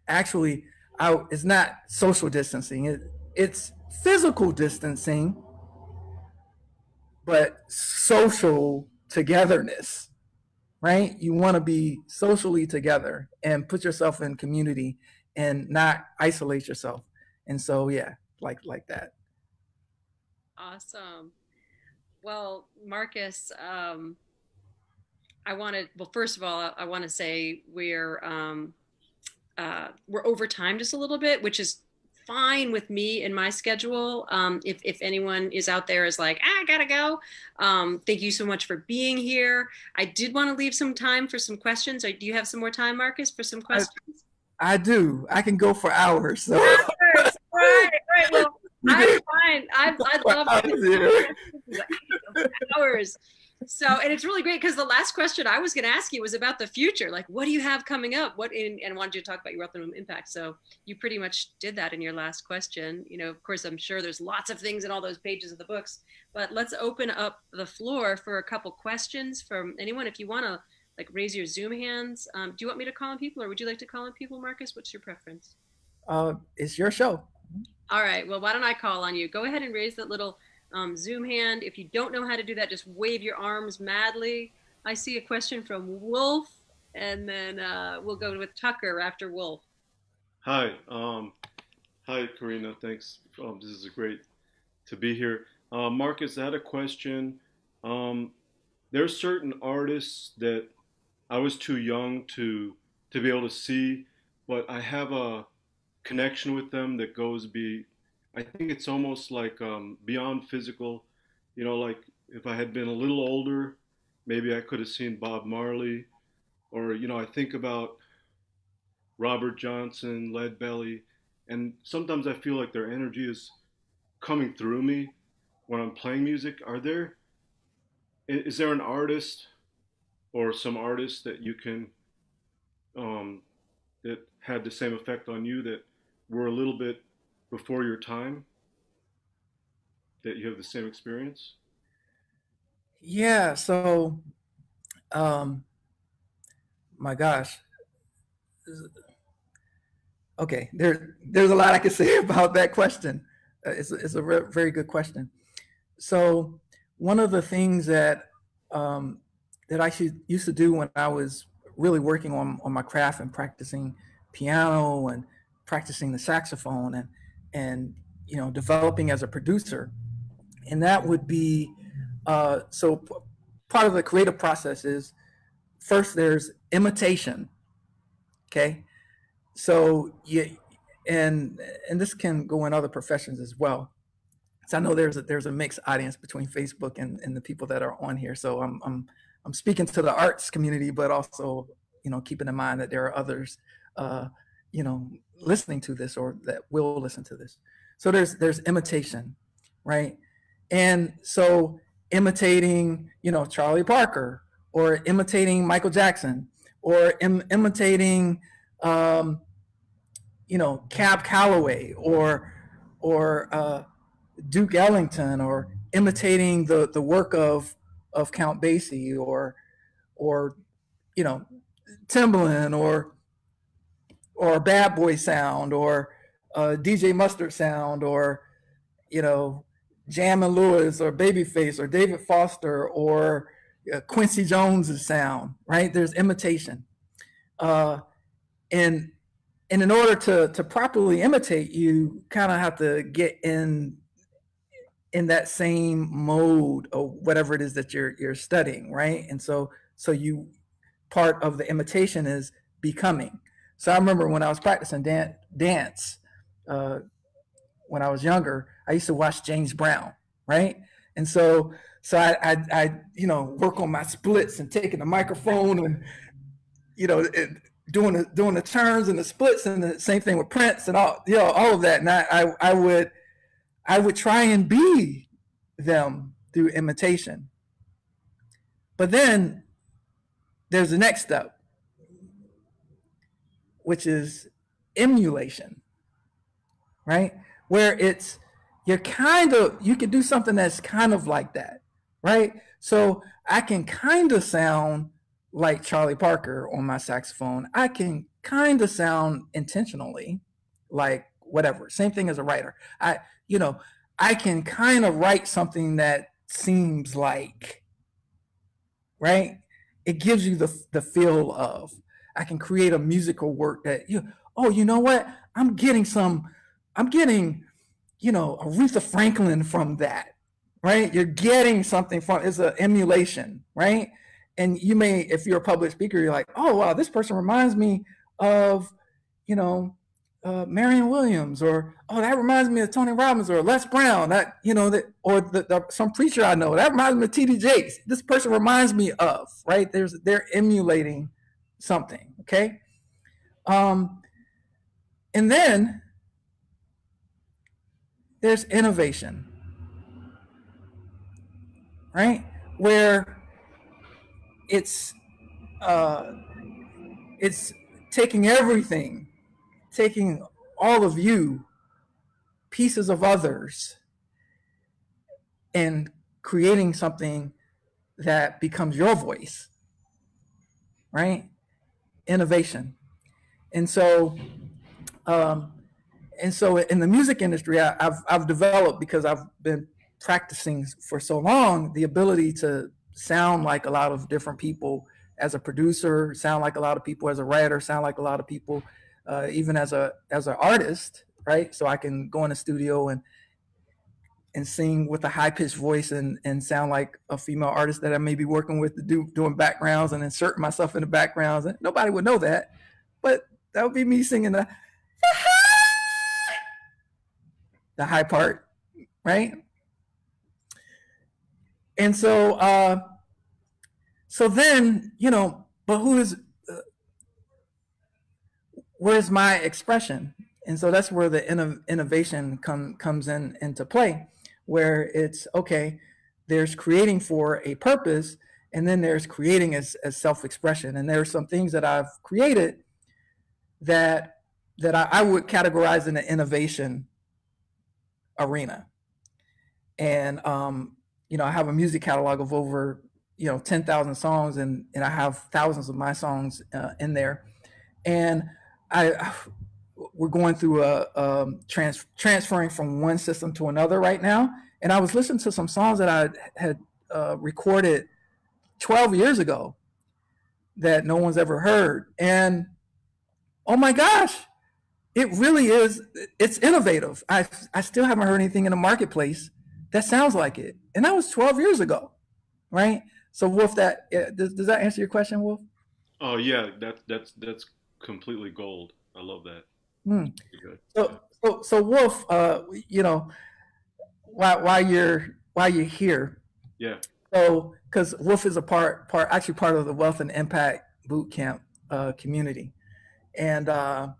actually, it's not social distancing. It's physical distancing, but social togetherness, right? You want to be socially together and put yourself in community and not isolate yourself. And so, yeah, like that. Awesome. Well, Marcus, well, first of all, I want to say we're over time just a little bit, which is fine with me and my schedule. If anyone is out there is like, I gotta go. Thank you so much for being here. I did want to leave some time for some questions. Do you have some more time, Marcus, for some questions? I do. I can go for hours. So. Hours. Right. Well, I'm fine. I'd love hours. So, and it's really great because the last question I was going to ask you was about the future. Like, what do you have coming up? And I wanted you to talk about your Optimum Impact. So you pretty much did that in your last question. Of course, I'm sure there's lots of things in all those pages of the books, but let's open up the floor for a couple questions from anyone. If you want to raise your Zoom hands. Do you want me to call on people or would you like to call on people, Marcus? What's your preference? It's your show. All right. Well, why don't I call on you? Go ahead and raise that little Zoom hand. If you don't know how to do that, just wave your arms madly. I see a question from Wolf, and then we'll go with Tucker after Wolf. Hi. Hi, Karina. Thanks. This is great to be here. Marcus, I had a question. There's certain artists that I was too young to be able to see, but I have a connection with them that goes I think it's almost like beyond physical. Like if I had been a little older, maybe I could have seen Bob Marley, or I think about Robert Johnson, Lead Belly, and sometimes I feel like their energy is coming through me when I'm playing music. Is there an artist or some artist that you can that had the same effect on you, that were a little bit before your time, that you have the same experience? Yeah. So, my gosh. Okay. There's a lot I could say about that question. It's a very good question. So one of the things that I used to do when I was really working on my craft and practicing piano and practicing the saxophone and developing as a producer, and that would be so part of the creative process is first there's imitation. Okay, so and this can go in other professions as well. So I know there's a mixed audience between Facebook and the people that are on here. So I'm speaking to the arts community, but also keeping in mind that there are others listening to this or that will listen to this. So there's imitation, right? And so imitating Charlie Parker, or imitating Michael Jackson, or imitating Cab Calloway, or Duke Ellington, or imitating the work of Count Basie, or Timbaland, or Bad Boy Sound, or DJ Mustard Sound, or Jam and Lewis, or Babyface, or David Foster, or Quincy Jones's sound. Right? There's imitation, and in order to properly imitate, you kind of have to get in that same mode of whatever it is that you're studying, right? And so you, part of the imitation is becoming. So I remember when I was practicing dance when I was younger, I used to watch James Brown, right? And so I work on my splits and taking the microphone and doing the turns and the splits, and the same thing with Prince and all of that. And I would try and be them through imitation. But then there's the next step, which is emulation, right? Where it's, you can do something that's kind of like that, right? So I can kind of sound like Charlie Parker on my saxophone. I can kind of sound intentionally like whatever. Same thing as a writer. I can kind of write something that seems like, right? It gives you the feel of, I can create a musical work that you know what? I'm getting Aretha Franklin from that, right? You're getting something from, it's an emulation, right? And you may, if you're a public speaker, you're like, oh wow, this person reminds me of, you know, Marion Williams, or oh, that reminds me of Tony Robbins or Les Brown, some preacher I know that reminds me of T.D. Jakes. This person reminds me of, right? They're emulating something, okay? And then there's innovation, right? Where it's taking everything, taking all of you, pieces of others, and creating something that becomes your voice, right? Innovation. And so in the music industry, I've developed, because I've been practicing for so long, the ability to sound like a lot of different people as a producer, sound like a lot of people as a writer, sound like a lot of people even as an artist, right? So I can go in the studio and sing with a high-pitched voice and sound like a female artist that I may be working with, doing backgrounds and inserting myself in the backgrounds. And nobody would know that, but that would be me singing the high part, right? And so then, but where's my expression? And so that's where the innovation comes into play, where it's, okay, there's creating for a purpose, and then there's creating as self-expression. And there are some things that I've created that I would categorize in the innovation arena. And I have a music catalog of over 10,000 songs, and I have thousands of my songs in there. And we're going through transferring from one system to another right now. And I was listening to some songs that I had recorded 12 years ago that no one's ever heard. And oh my gosh, it really is. It's innovative. I still haven't heard anything in the marketplace that sounds like it. And that was 12 years ago, right? So Wolf, does that answer your question, Wolf? Oh yeah, that's completely gold. I love that. Good. So Wolf, why you're here? Yeah. So because Wolf is actually part of the Wealth and Impact Boot Camp community, and I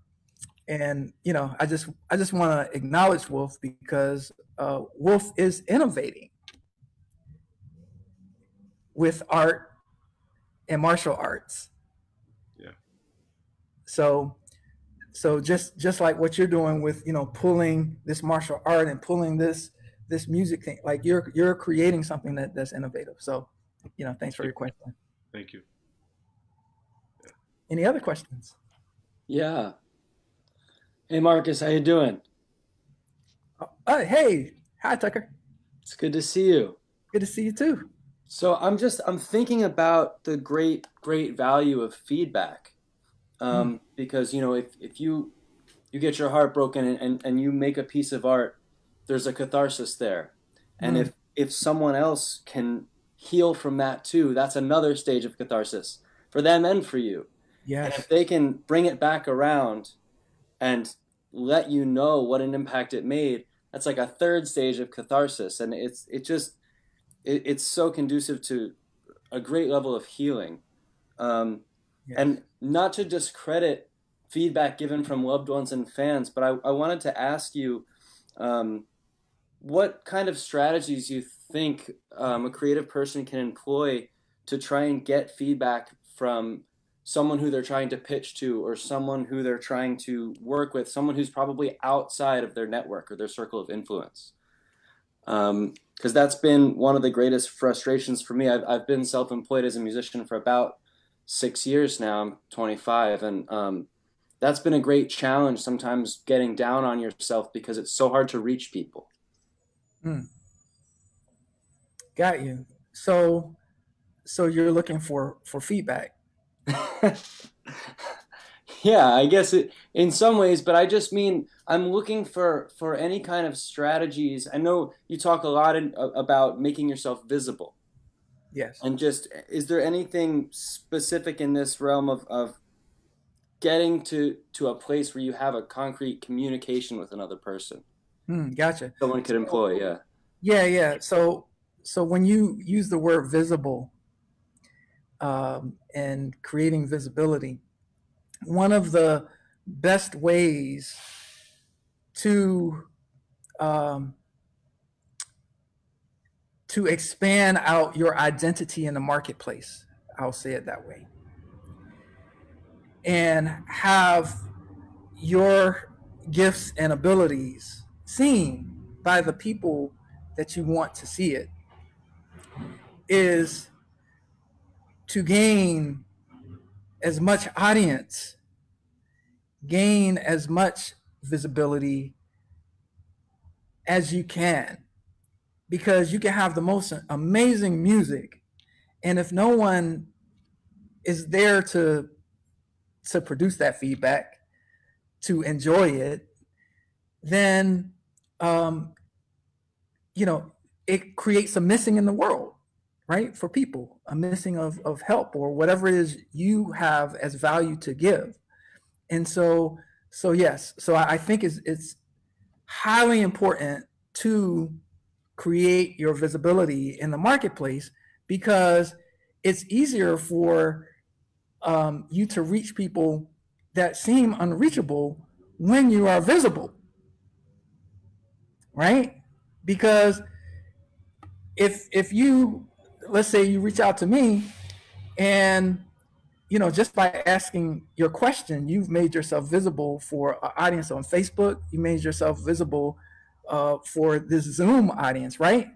just want to acknowledge Wolf, because Wolf is innovating with art and martial arts. Yeah. So just like what you're doing with pulling this martial art and pulling this music thing, like you're creating something that's innovative. So thanks for your question. Thank you. Yeah. Any other questions? Yeah. Hey Marcus, how you doing? Hey, hi Tucker. It's good to see you. Good to see you too. So I'm thinking about the great value of feedback. Because if you get your heart broken and you make a piece of art, there's a catharsis there. And if someone else can heal from that too, that's another stage of catharsis for them and for you. Yes. And if they can bring it back around and let you know what an impact it made, that's like a third stage of catharsis. And it's so conducive to a great level of healing. Yes. And not to discredit feedback given from loved ones and fans, but I wanted to ask you, what kind of strategies you think a creative person can employ to try and get feedback from someone who they're trying to pitch to, or someone who they're trying to work with, someone who's probably outside of their network or their circle of influence. Because that's been one of the greatest frustrations for me. I've been self-employed as a musician for about 6 years now. I'm 25, and that's been a great challenge, sometimes getting down on yourself because it's so hard to reach people. Got you. So you're looking for feedback. Yeah, I guess it in some ways, but I just mean I'm looking for any kind of strategies. I know you talk a lot about making yourself visible. Yes. And just, is there anything specific in this realm of getting to a place where you have a concrete communication with another person? Gotcha. Someone could employ, yeah. Yeah. So when you use the word visible, and creating visibility, one of the best ways to expand out your identity in the marketplace, I'll say it that way, and have your gifts and abilities seen by the people that you want to see it, is to gain as much audience, gain as much visibility as you can, because you can have the most amazing music, and if no one is there to produce that feedback, to enjoy it, then it creates a missing in the world, right? For people, a missing of help or whatever it is you have as value to give. And so yes, so I think it's highly important to create your visibility in the marketplace, because it's easier for you to reach people that seem unreachable when you are visible, right? Because if you, let's say you reach out to me, and just by asking your question, you've made yourself visible for an audience on Facebook. You made yourself visible for this Zoom audience, right?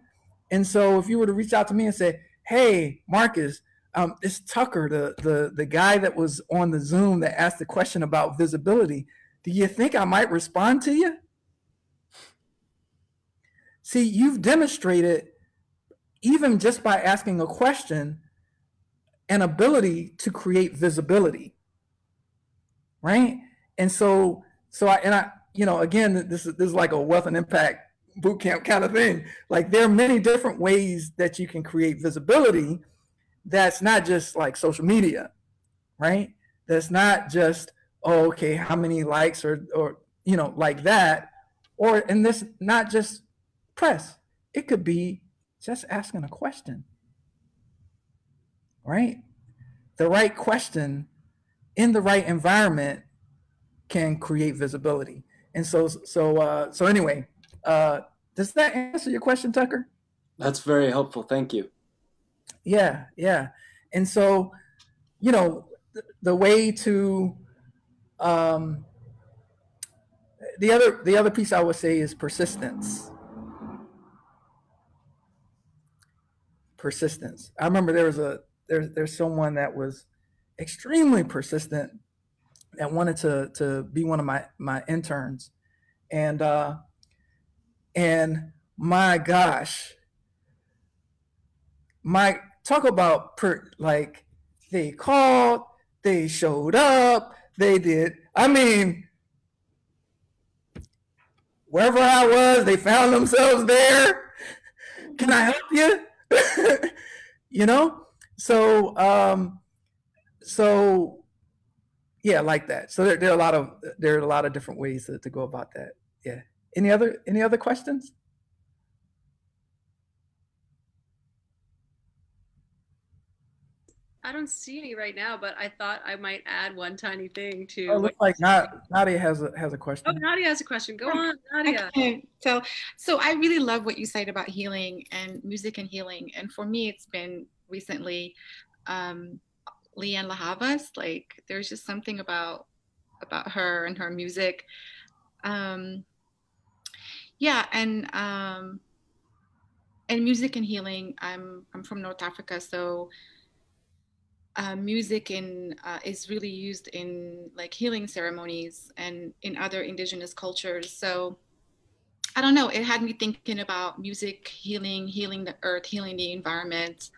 And so if you were to reach out to me and say, hey, Marcus, it's Tucker, the guy that was on the Zoom that asked the question about visibility. Do you think I might respond to you? See, you've demonstrated, even just by asking a question, an ability to create visibility, right? And so I, again, this is like a wealth and impact boot camp kind of thing. Like, there are many different ways that you can create visibility. That's not just like social media, right? That's not just, oh, okay, how many likes or like that, and this not just press. It could be just asking a question, right? The right question in the right environment can create visibility. And so anyway, does that answer your question, Tucker? That's very helpful. Thank you. Yeah. And so, the way to, the other piece I would say is persistence. I remember there's someone that was extremely persistent that wanted to be one of my interns, and my gosh, talk about like, they called, they showed up, they did. I mean, wherever I was, they found themselves there. Can I help you? So yeah, like that. So there are a lot of different ways to go about that. Yeah. Any other questions? I don't see any right now, but I thought I might add one tiny thing to Oh, it what looks you like Nadia has a Oh, question. Nadia has a question. Go on, Nadia. Okay, so I really love what you said about healing and music and healing. And for me, it's been recently um, Leanne LaHavas. Like, there's just something about her and her music. Um, yeah, and music and healing. I'm from North Africa, so music is really used in like healing ceremonies and in other indigenous cultures. So I don't know, it had me thinking about music healing, healing the earth, healing the environment.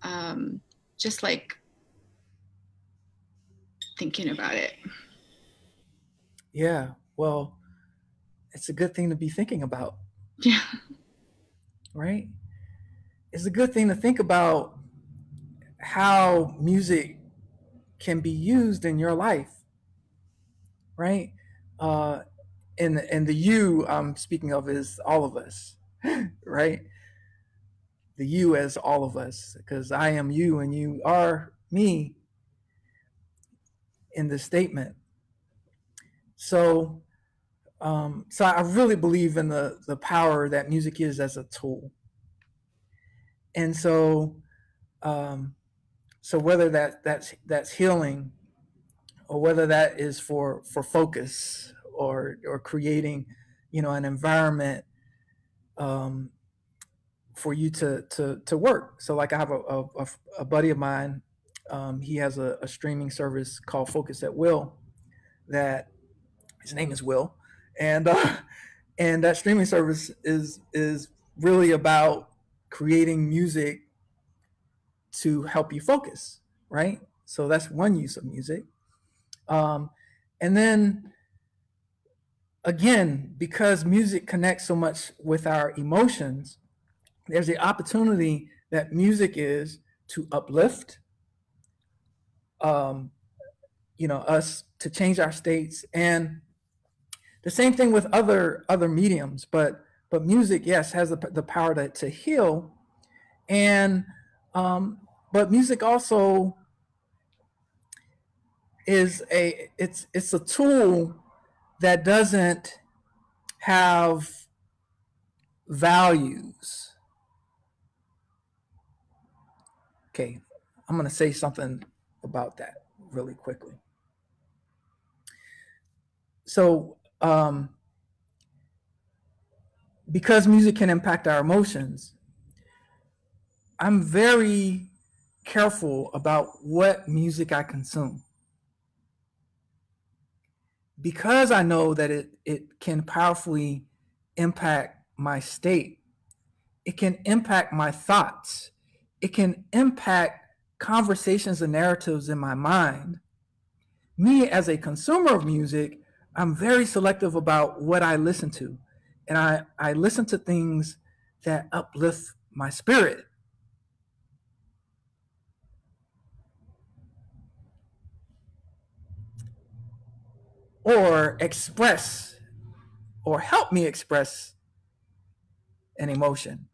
Yeah. Just like thinking about it. Yeah, well, it's a good thing to be thinking about. Yeah. Right? It's a good thing to think about how music can be used in your life, right? Uh, and the you I'm speaking of is all of us, right? The you as all of us, because I am you and you are me in this statement. So, so I really believe in the power that music is as a tool, and um, so whether that's healing, or whether that is for focus, or creating, an environment um, for you to work. So like I have a buddy of mine. He has a streaming service called Focus at Will. That his name is Will, and and that streaming service is really about creating music to help you focus, right? So that's one use of music. Um, and then again, because music connects so much with our emotions, there's the opportunity that music is to uplift, um, us to change our states, and the same thing with other mediums. But music, yes, has the power to heal, and but music also it's a tool that doesn't have values. Okay, I'm going to say something about that really quickly. So, because music can impact our emotions, I'm very careful about what music I consume, because I know that it can powerfully impact my state. It can impact my thoughts. It can impact conversations and narratives in my mind. Me as a consumer of music, I'm very selective about what I listen to. And I listen to things that uplift my spirit. Or express, or help me express an emotion.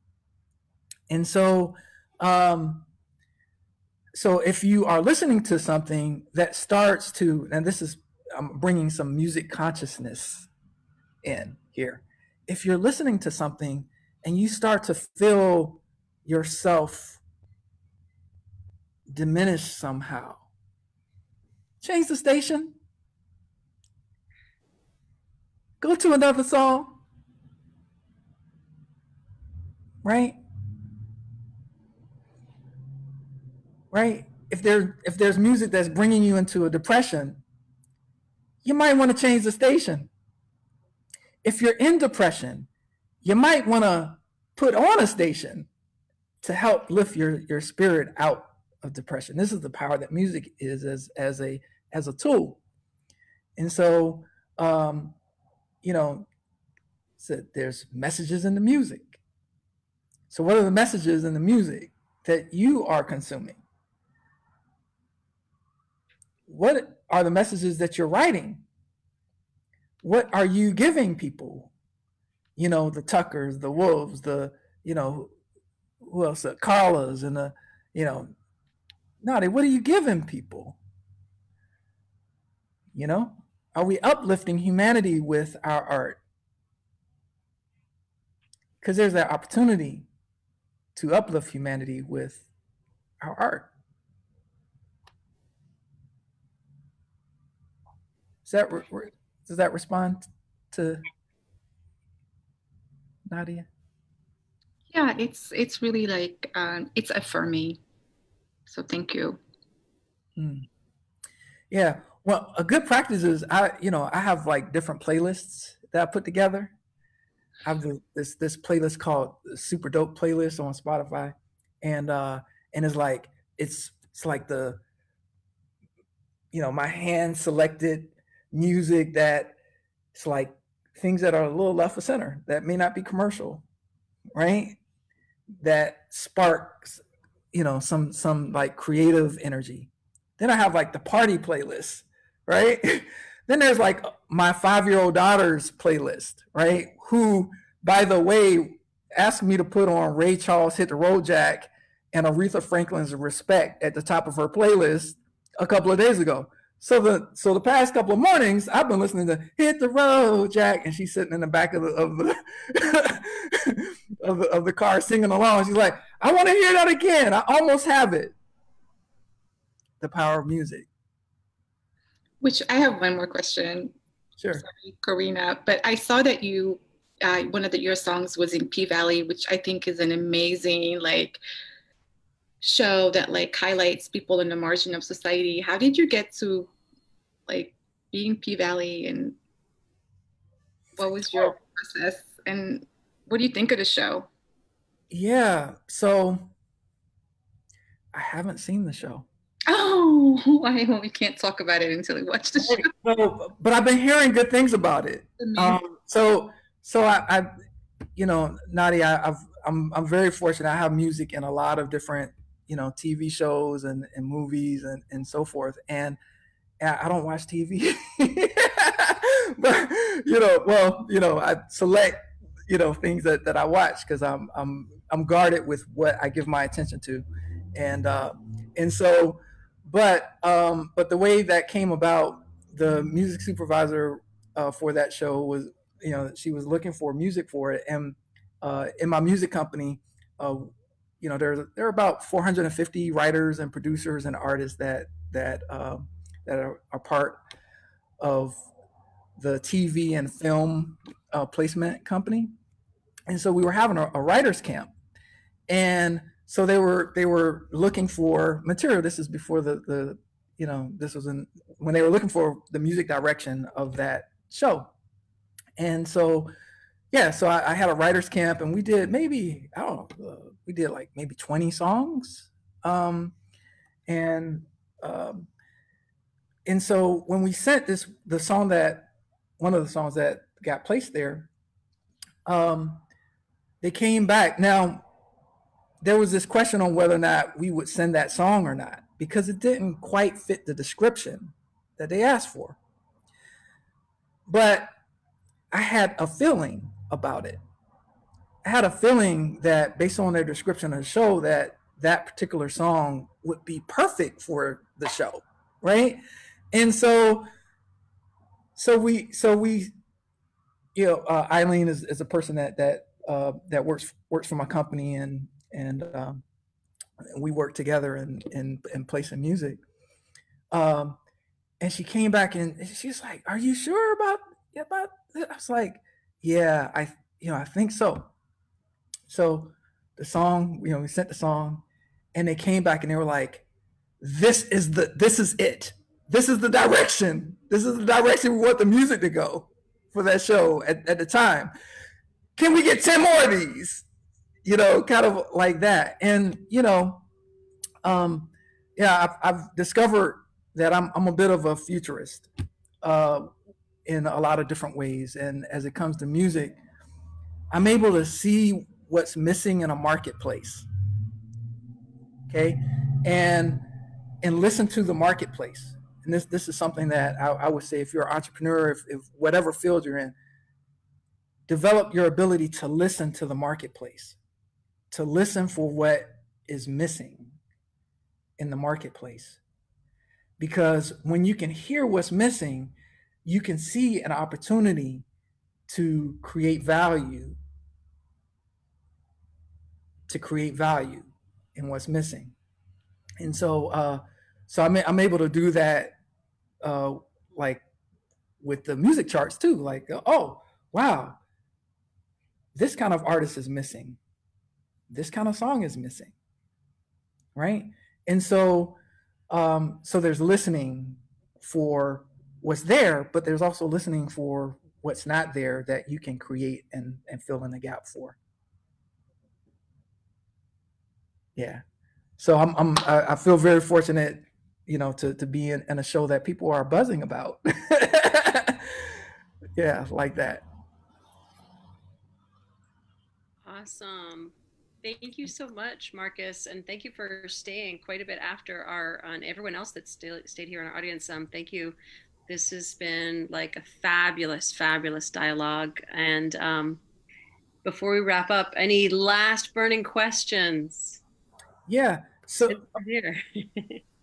And so if you are listening to something that starts to, and this is, I'm bringing some music consciousness in here. If you're listening to something and you start to feel yourself diminish somehow, change the station, go to another song, right? Right? If there's music that's bringing you into a depression, you might want to change the station. If you're in depression, you might want to put on a station to help lift your spirit out of depression. This is the power that music is as a tool. And so, you know, so there's messages in the music. So what are the messages in the music that you are consuming? What are the messages that you're writing? What are you giving people? The Tuckers, the Wolves, the, who else? The Carlas and the, Nadi, what are you giving people? You know, are we uplifting humanity with our art? Because there's that opportunity to uplift humanity with our art. Does that respond to Nadia? Yeah, it's really like it's affirming. So thank you. Yeah. Well, a good practice is I have like different playlists that I put together. I have this playlist called Super Dope Playlist on Spotify, and it's like the my hand selected music that it's like things that are a little left of center that may not be commercial, right? That sparks some like creative energy. Then I have like the party playlist, right? Then there's like my 5-year-old daughter's playlist, right? Who, by the way, asked me to put on Ray Charles' Hit the Road Jack and Aretha Franklin's Respect at the top of her playlist a couple of days ago. So the past couple of mornings, I've been listening to Hit the Road Jack, and she's sitting in the back of the of the car singing along. She's like, I want to hear that again. I almost have it. The power of music. Which I have one more question. Sure. Sorry, Karina, but I saw that you one of your songs was in P Valley, which I think is an amazing like show that like highlights people in the margin of society. How did you get to like be in P Valley, and what was your process, and what do you think of the show? Yeah, so I haven't seen the show. Oh, we can't talk about it until we watch the show. So, but I've been hearing good things about it. So I Nadia, I'm very fortunate. I have music in a lot of different TV shows and movies and so forth, and I don't watch TV. But I select things that I watch because I'm guarded with what I give my attention to, and so but the way that came about, the music supervisor for that show was she was looking for music for it, and in my music company, there are about 450 writers and producers and artists that are part of the TV and film placement company. And so we were having a writers camp, and so they were looking for material. This is before this was when they were looking for the music direction of that show. And so so I had a writers camp, and we did maybe we did like maybe 20 songs, and so when we sent one of the songs that got placed there, they came back. Now, there was this question on whether or not we would send that song or not, because it didn't quite fit the description that they asked for. But I had a feeling about it. I had a feeling that based on their description of the show, that particular song would be perfect for the show, right? And so we Eileen is a person that works for my company, and we work together in placing music. And she came back and she's like, "Are you sure about it?" I was like, "Yeah, I think so." So the song, we sent the song, and they came back and they were like, this is it. This is the direction. This is the direction we want the music to go for that show at the time. Can we get 10 more of these? Kind of like that. And, I've discovered that I'm a bit of a futurist in a lot of different ways. And as it comes to music, I'm able to see what's missing in a marketplace. Okay. And listen to the marketplace. And this is something that I would say, if you're an entrepreneur, if whatever field you're in, develop your ability to listen to the marketplace, to listen for what is missing in the marketplace. Because when you can hear what's missing, you can see an opportunity to create value, in what's missing. And so I'm able to do that, like with the music charts too. Like, oh, wow, this kind of artist is missing. This kind of song is missing, right? And so there's listening for what's there, but there's also listening for what's not there that you can create and fill in the gap for. Yeah. So I feel very fortunate, to be in a show that people are buzzing about. Yeah, like that. Awesome. Thank you so much, Marcus, and thank you for staying quite a bit after and everyone else that stayed here in our audience. Thank you. This has been like a fabulous, fabulous dialogue. And before we wrap up, any last burning questions? Yeah. So here.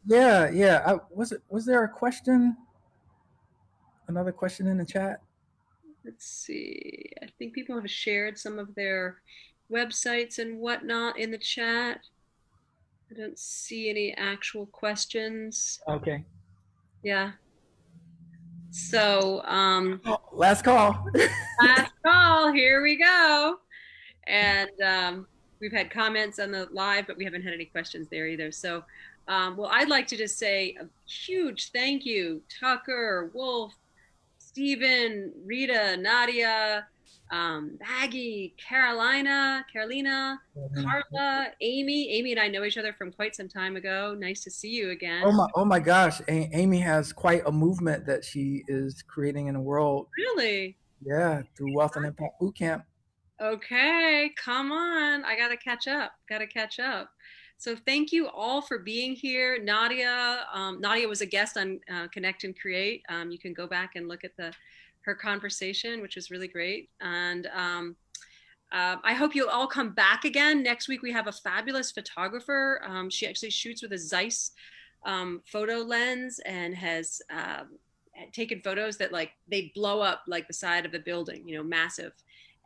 yeah. Was there a question? Another question in the chat? Let's see. I think people have shared some of their websites and whatnot in the chat. I don't see any actual questions. Okay. Yeah. So last call. Last call. Here we go. And we've had comments on the live, but we haven't had any questions there either. So, well, I'd like to just say a huge thank you, Tucker, Wolf, Stephen, Rita, Nadia, Maggie, Carolina, Carla, Amy. Amy and I know each other from quite some time ago. Nice to see you again. Oh my gosh. Amy has quite a movement that she is creating in the world. Really? Yeah, through Wealth and Impact Bootcamp. Okay, come on. I gotta catch up. So thank you all for being here. Nadia was a guest on Connect and Create. You can go back and look at her conversation, which was really great. And I hope you'll all come back again. Next week, we have a fabulous photographer. She actually shoots with a Zeiss photo lens and has taken photos that they blow up like the side of a building, massive.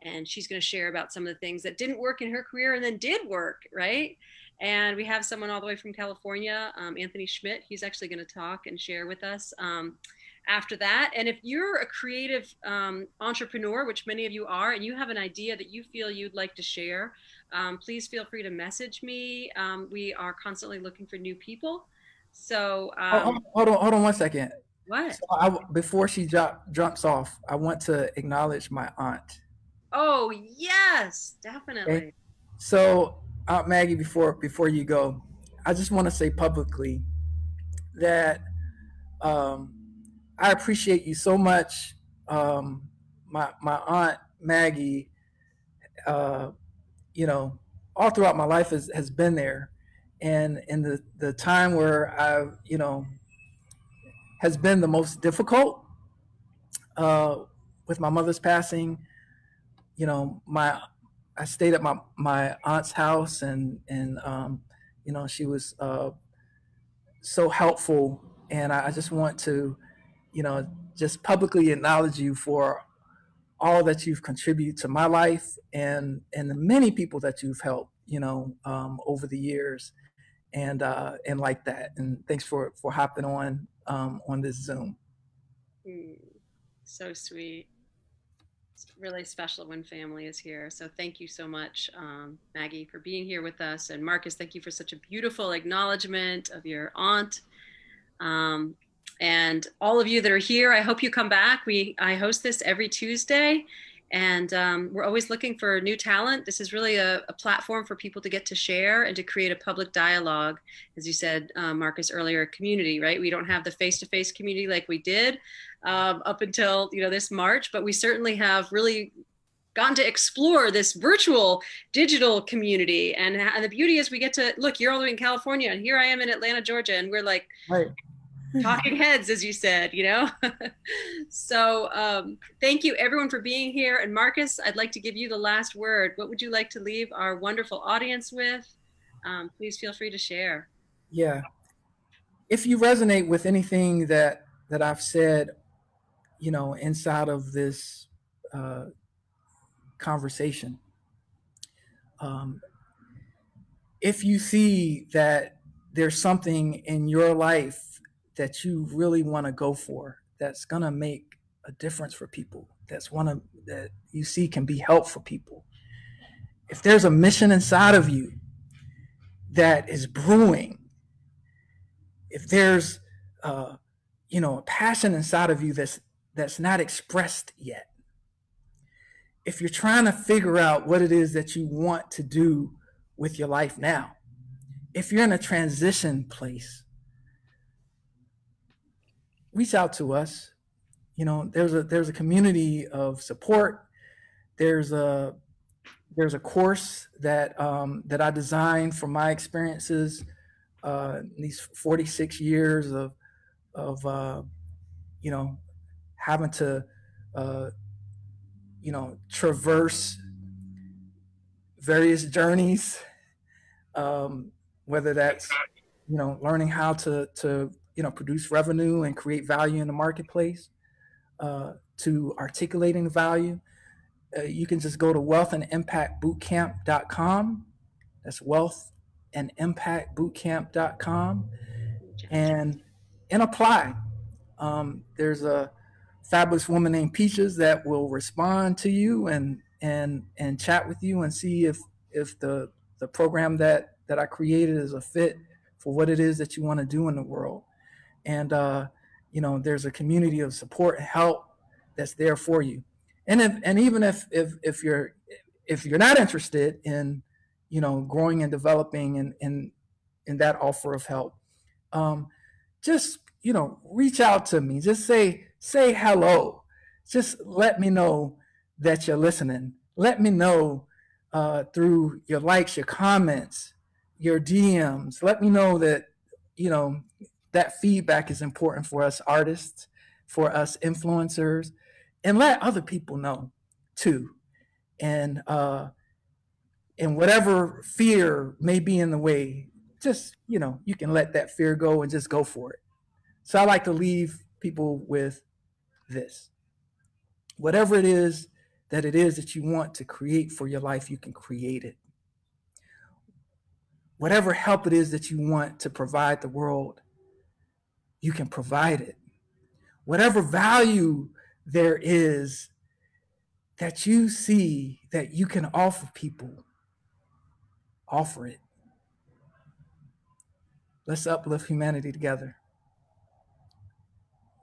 And she's going to share about some of the things that didn't work in her career and then did work, right? And we have someone all the way from California, Anthony Schmidt. He's actually going to talk and share with us after that. And if you're a creative entrepreneur, which many of you are, and you have an idea that you feel you'd like to share, please feel free to message me. We are constantly looking for new people. So hold on 1 second. What? So before she jumps off, I want to acknowledge my aunt. Oh yes, definitely. Okay. So Aunt Maggie, before you go, I just want to say publicly that I appreciate you so much. My Aunt Maggie, all throughout my life has been there, and in the time where I've has been the most difficult with my mother's passing. I stayed at my aunt's house, and she was so helpful, and I just want to just publicly acknowledge you for all that you've contributed to my life and the many people that you've helped over the years, and like that. And thanks for hopping on this Zoom. So sweet. It's really special when family is here. So thank you so much, Maggie, for being here with us. And Marcus, thank you for such a beautiful acknowledgement of your aunt. And all of you that are here, I hope you come back. I host this every Tuesday, and we're always looking for new talent. This is really a platform for people to get to share and to create a public dialogue. As you said, Marcus, earlier, a community, right? We don't have the face-to-face community like we did up until this March, but we certainly have really gotten to explore this virtual digital community. And the beauty is we get to look, you're all the way in California, and here I am in Atlanta, Georgia, and we're like, right. Talking heads, as you said, So thank you everyone for being here. And Marcus, I'd like to give you the last word. What would you like to leave our wonderful audience with? Please feel free to share. Yeah. if you resonate with anything that I've said, inside of this conversation, um, if you see that there's something in your life that you really want to go for, that's gonna make a difference for people, that you see can be help for people. If there's a mission inside of you that is brewing, if there's a passion inside of you that's not expressed yet, if you're trying to figure out what it is that you want to do with your life now, if you're in a transition place, reach out to us. There's a community of support. There's a course that I designed from my experiences, these 46 years of having to traverse various journeys, whether that's learning how to produce revenue and create value in the marketplace, to articulating the value. You can just go to wealthandimpactbootcamp.com. That's wealthandimpactbootcamp.com, and apply. There's a fabulous woman named Peaches that will respond to you and chat with you and see if the program that I created is a fit for what it is that you want to do in the world. And there's a community of support and help that's there for you. And even if you're not interested in growing and developing in that offer of help, just reach out to me. Just say hello. Just let me know that you're listening. Let me know through your likes, your comments, your DMs. Let me know that that feedback is important for us artists, for us influencers, and let other people know too. And whatever fear may be in the way, just you can let that fear go and just go for it. So I like to leave people with this: whatever it is that you want to create for your life, you can create it. Whatever help it is that you want to provide the world, you can provide it. Whatever value there is that you see that you can offer people, offer it. Let's uplift humanity together.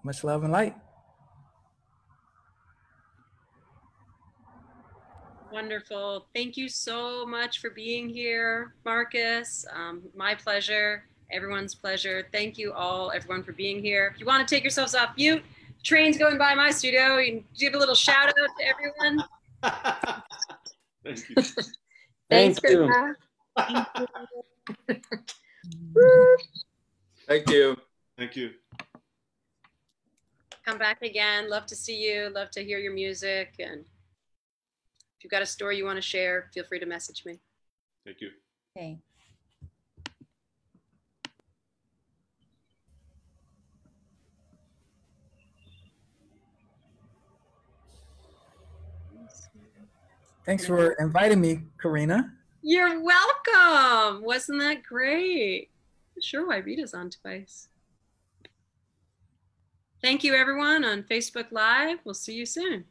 Much love and light. Wonderful. Thank you so much for being here, Marcus. My pleasure. Everyone's pleasure. Thank you all, everyone, for being here. If you want to take yourselves off mute, the train's going by my studio. You can give a little shout out to everyone. Thank you. Thanks, Thank you. Grandma. Thank you. Thank you. Come back again. Love to see you. Love to hear your music. And if you've got a story you want to share, feel free to message me. Thank you. Okay. Thanks for inviting me, Karina. You're welcome. Wasn't that great? Not sure why Rita's on twice. Thank you, everyone on Facebook Live. We'll see you soon.